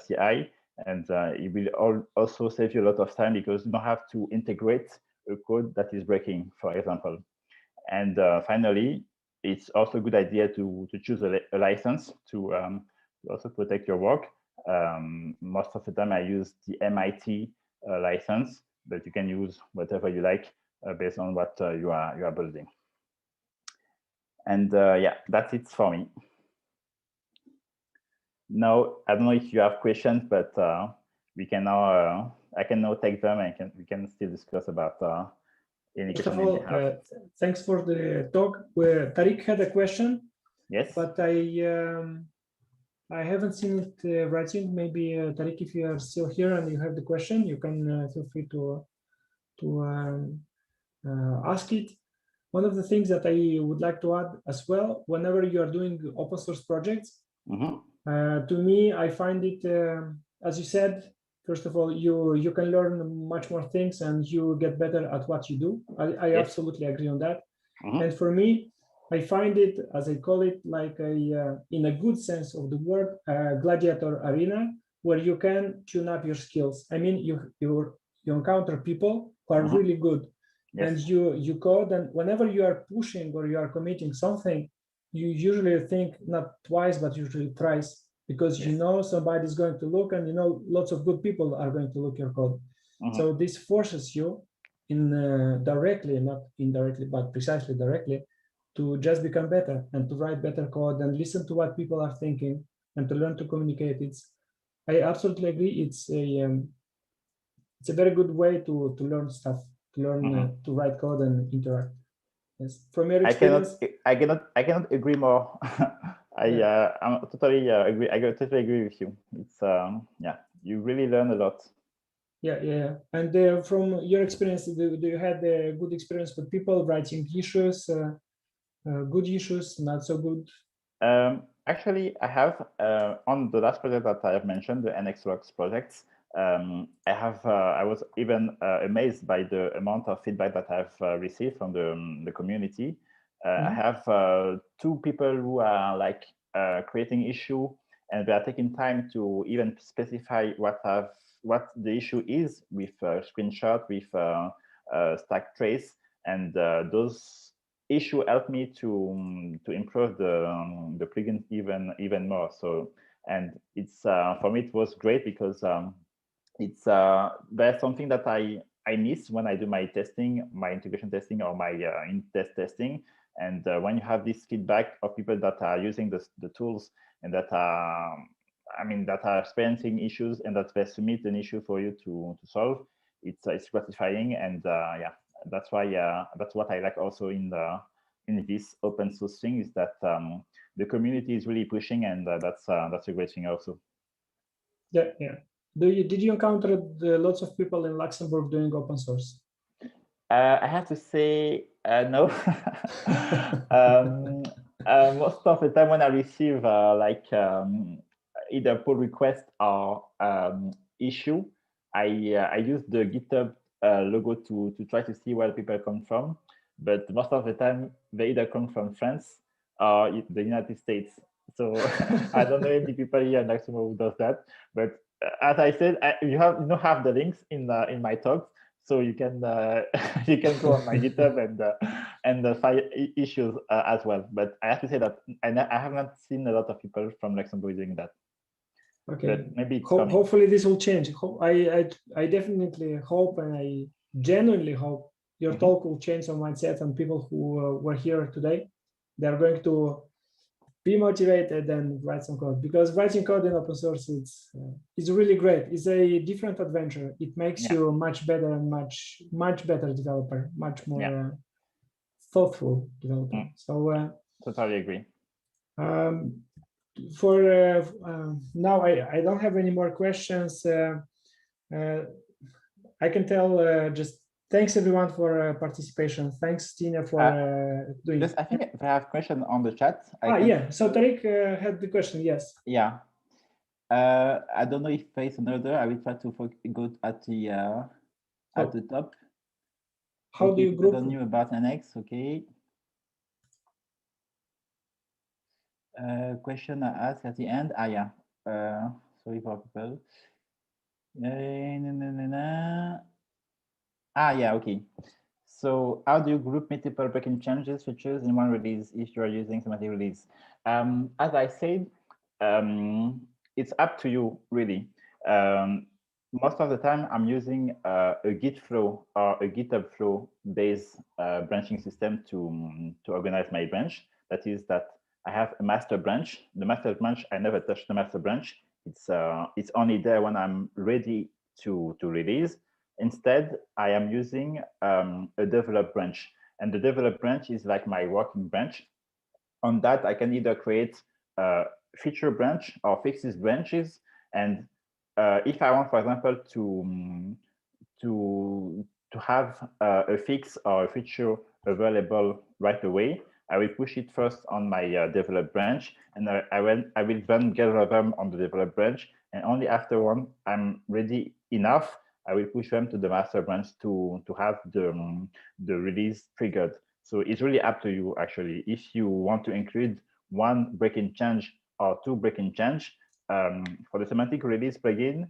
CI, and it will also save you a lot of time, because you don't have to integrate a code that is breaking, for example. And finally, it's also a good idea to choose a license to also protect your work. Most of the time I use the MIT license, but you can use whatever you like based on what you are building. And yeah, that's it for me. Now, I don't know if you have questions, but we can now, I can now take them, and we can still discuss about any First of question all, thanks for the talk. Where Tariq had a question. Yes. But I haven't seen it writing. Maybe Tariq, if you are still here and you have the question, you can feel free to ask it. One of the things that I would like to add as well, whenever you are doing open source projects, to me, I find it, as you said, first of all, you can learn much more things and you get better at what you do. I Yes. absolutely agree on that. And for me, I find it, as I call it, like in a good sense of the word, a gladiator arena where you can tune up your skills. I mean, you encounter people who are really good. Yes. And you code, and whenever you are pushing or you are committing something, you usually think not twice, but usually thrice, because you know somebody's going to look, and you know lots of good people are going to look your code. So this forces you in directly, not indirectly, but precisely directly, to just become better and to write better code and listen to what people are thinking and to learn to communicate. I absolutely agree. It's a very good way to learn stuff, to learn to write code and interact. Yes. From your experience, I cannot agree more. I'm totally agree. I totally agree with you. It's yeah, you really learn a lot. Yeah. And from your experience, do you have a good experience with people writing issues, good issues, not so good? Actually, I have on the last project that I have mentioned, the NX Lux projects. I was even amazed by the amount of feedback that I've received from the community. I have two people who are like creating issue, and they are taking time to even specify what the issue is with screenshot, with stack trace, and those issue helped me to improve the plugin even more. So, and it's for me it was great because it's there's something that I miss when I do my testing, my integration testing, or my in-test testing. And when you have this feedback of people that are using the tools and that are, that are experiencing issues and that they submit an issue for you to solve, it's gratifying. And yeah, that's why that's what I like also in this open source thing, is that the community is really pushing, and that's a great thing also. Yeah, yeah. Did you encounter lots of people in Luxembourg doing open source? I have to say no. Most of the time when I receive either pull request or issue, I use the GitHub logo to try to see where people come from. But most of the time they either come from France or the United States. So I don't know any people here in Luxembourg who does that. But as I said, you don't have the links in my talks. So you can you can go on my GitHub and find issues as well. But I have to say that I have not seen a lot of people from Luxembourg doing that. Okay, but maybe it's coming. Hopefully this will change. I definitely hope, and I genuinely hope your talk will change some mindset, and people who were here today, they are going to be motivated and write some code, because writing code in open source it's really great. It's a different adventure. It makes you much better and much better developer, much more thoughtful developer. So totally agree. For now, I don't have any more questions. I can tell just thanks everyone for participation. Thanks, Tina, for doing it. I think I have a question on the chat. Yeah, so Tariq had the question, yes. Yeah. I don't know if there is another. I will try to go at the top. How do you group? I don't know about NX, okay. Question I asked at the end. Yeah. Sorry for people. Yeah, okay. So how do you group multiple breaking changes features in one release if you are using Semantic Release? As I said, it's up to you, really. Most of the time, I'm using a Git flow or a GitHub flow based branching system to organize my branch. That is that I have a master branch. The master branch, I never touch the master branch. It's only there when I'm ready to release. Instead, I am using a develop branch, and the develop branch is like my working branch. On that, I can either create a feature branch or fixes branches. And if I want, for example, to have a fix or a feature available right away, I will push it first on my develop branch, and I will then gather them on the develop branch. And only after I'm ready enough, I will push them to the master branch to have the release triggered. So it's really up to you, actually. If you want to include one breaking change or two breaking change, for the semantic release plugin,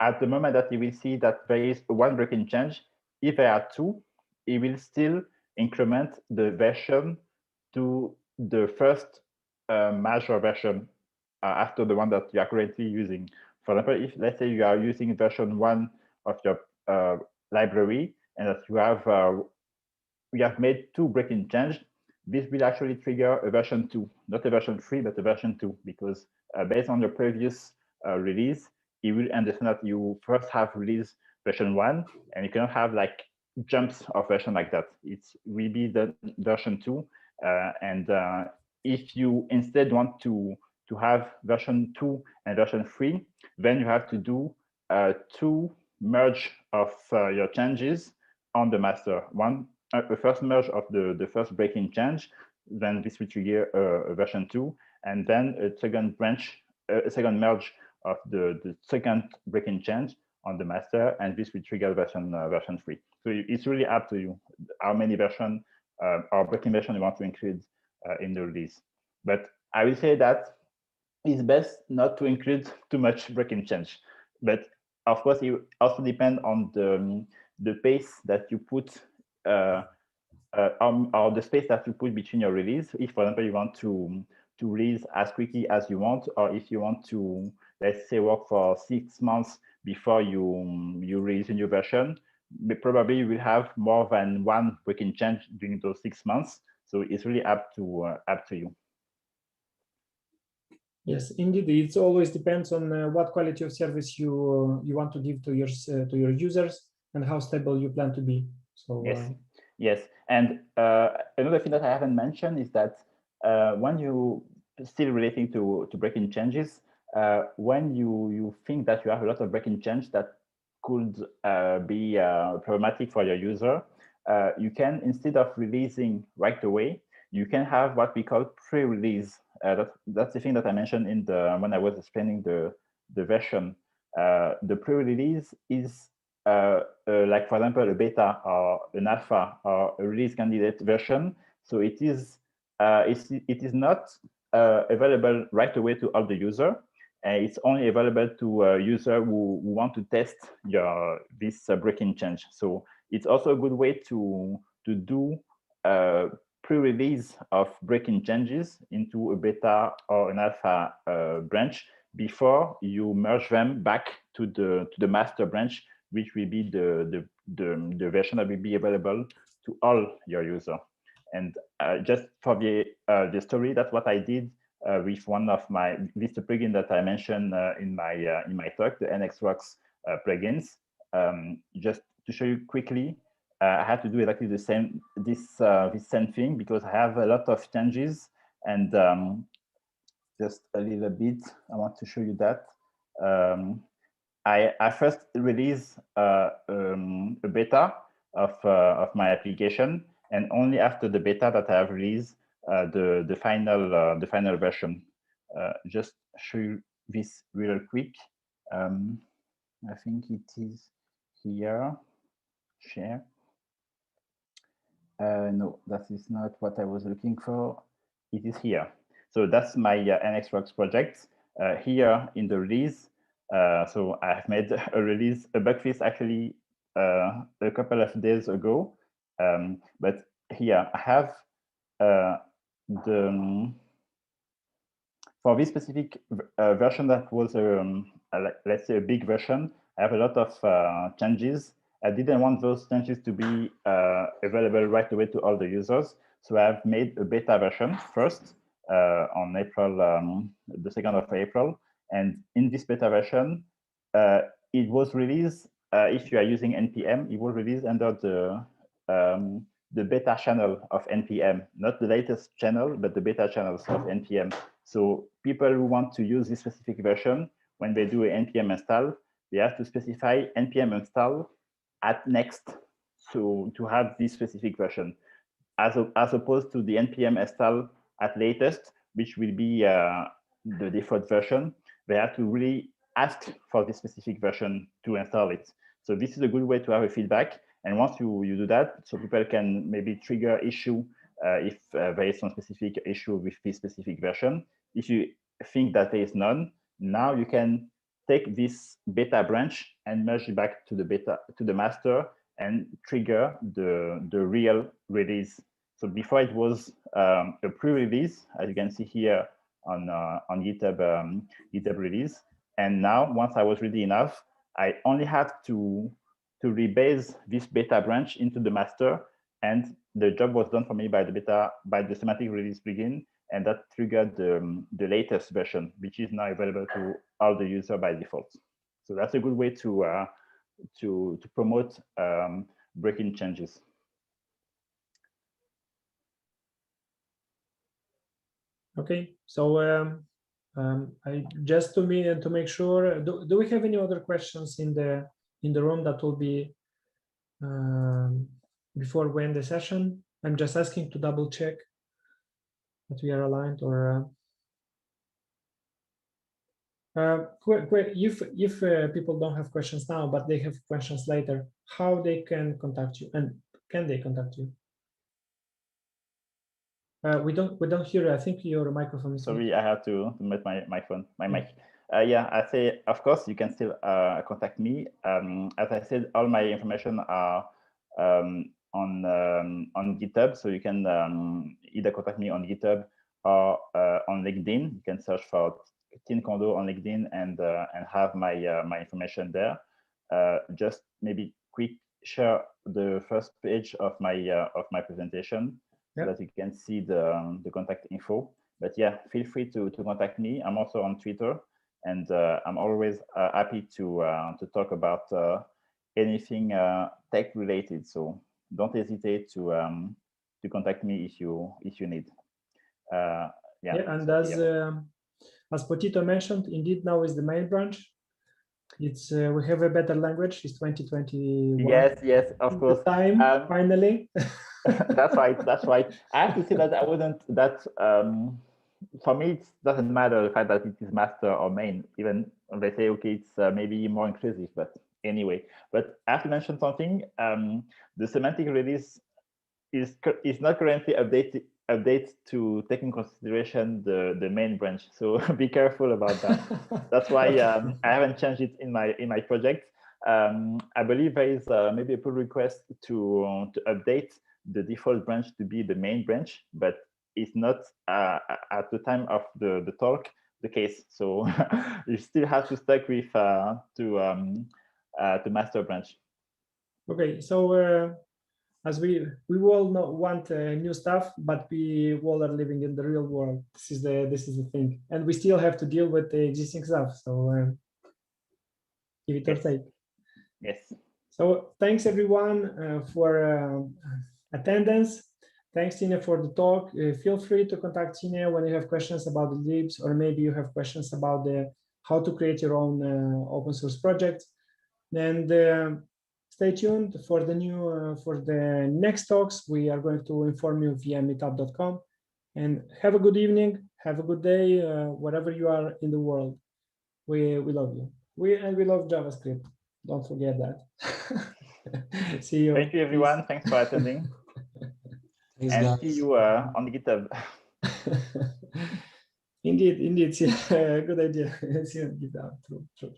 at the moment that you will see that there is one breaking change, if there are two, it will still increment the version to the first major version after the one that you are currently using. For example, if let's say you are using version 1 of your library, and that you have made two breaking change, this will actually trigger a version 2, not a version 3, but a version 2, because based on your previous release, it will understand that you first have released version 1, and you cannot have like jumps of version like that. It will be the version 2, and if you instead want to have version 2 and version 3, then you have to do two merge of your changes on the master. One, the first merge of the first breaking change, then this will trigger a version 2, and then a second branch, a second merge of the second breaking change on the master, and this will trigger version 3. So it's really up to you how many version or breaking version you want to include in the release. But I will say that it's best not to include too much breaking change. But of course, it also depends on the pace that you put or the space that you put between your release. If, for example, you want to release as quickly as you want, or if you want to, let's say, work for 6 months before you release a new version, probably you will have more than one breaking change during those 6 months. So it's really up to you. Yes, indeed, it always depends on what quality of service you want to give to your users and how stable you plan to be. So yes, and another thing that I haven't mentioned is that when you still relating to breaking changes, when you think that you have a lot of breaking change that could be problematic for your user, you can, instead of releasing right away, you can have what we call pre-release. That's the thing that I mentioned in when I was explaining the version. The pre-release is like, for example, a beta or an alpha or a release candidate version. So it is not available right away to all the user. It's only available to a user who want to test this breaking change. So it's also a good way to do pre-release of breaking changes into a beta or an alpha branch before you merge them back to the master branch, which will be the version that will be available to all your users. And just for the story, that's what I did with one of this plugin that I mentioned in my talk, the NXRocks plugins. Just to show you quickly, I had to do exactly the same this same thing because I have a lot of changes, and just a little bit, I want to show you that. I first release a beta of my application, and only after the beta that I have released the final version. Just show you this real quick. I think it is here. Share. No, that is not what I was looking for. It is here. So that's my NXRocks project. Here in the release, so I've made a release, a bug fix actually a couple of days ago. But here I have for this specific version that was, let's say, a big version, I have a lot of changes. I didn't want those changes to be available right away to all the users. So I've made a beta version first on April, the 2nd of April. And in this beta version, it was released, if you are using NPM, it was released under the beta channel of NPM, not the latest channel, but the beta channels of NPM. So people who want to use this specific version, when they do an NPM install, they have to specify NPM install at next to have this specific version, as opposed to the NPM install at latest, which will be the default version. They have to really ask for this specific version to install it. So this is a good way to have a feedback. And once you do that, so people can maybe trigger issue if there is some specific issue with this specific version. If you think that there is none, now you can take this beta branch and merge it back to the master and trigger the real release. So before it was a pre-release, as you can see here on GitHub release. And now, once I was ready enough, I only have to rebase this beta branch into the master, and the job was done for me by the Semantic Release plugin, and that triggered the latest version, which is now available to all the users by default. So that's a good way to promote breaking changes. Okay, so I just to make sure, do we have any other questions in the room that will be before we end the session? I'm just asking to double check that we are aligned, or If people don't have questions now, but they have questions later, how they can contact you, and can they contact you? We don't hear you. I think your microphone is. Sorry, I have to mute my phone, my mic. Yeah, I say, of course, you can still contact me. As I said, all my information are on GitHub, so you can either contact me on GitHub or on LinkedIn. You can search for Tine Kondo on LinkedIn and have my my information there. Just maybe quick share the first page of my presentation. So that you can see the contact info. But yeah, feel free to contact me. I'm also on Twitter, and I'm always happy to talk about anything tech related. So don't hesitate to contact me if you need. And as Potito mentioned, indeed now is the main branch. It's we have a better language. It's 2021. Yes, of course. Time finally. That's right. That's right. I have to say that I wouldn't. That for me, it doesn't matter the fact that it is master or main. Even when they say, okay, it's maybe more inclusive. But anyway, but I have to mention something. The semantic release is not currently update to take in consideration the main branch. So be careful about that. That's why I haven't changed it in my project. I believe there is maybe a pull request to update the default branch to be the main branch, but it's not at the time of the talk the case. So you still have to stick with to master branch. Okay, so as we all want new stuff, but we all are living in the real world. This is the thing, and we still have to deal with the existing stuff. So give it or take. Yes. So thanks everyone for attendance. Thanks, Tine, for the talk. Feel free to contact Tine when you have questions about the libs, or maybe you have questions about how to create your own open source project. And stay tuned for the next talks. We are going to inform you via meetup.com. And have a good evening. Have a good day wherever you are in the world. We love you. We love JavaScript. Don't forget that. See you. Thank you, everyone. Thanks for attending. Thanks, and guys. see you on GitHub. Indeed. Good idea. See you on GitHub. True.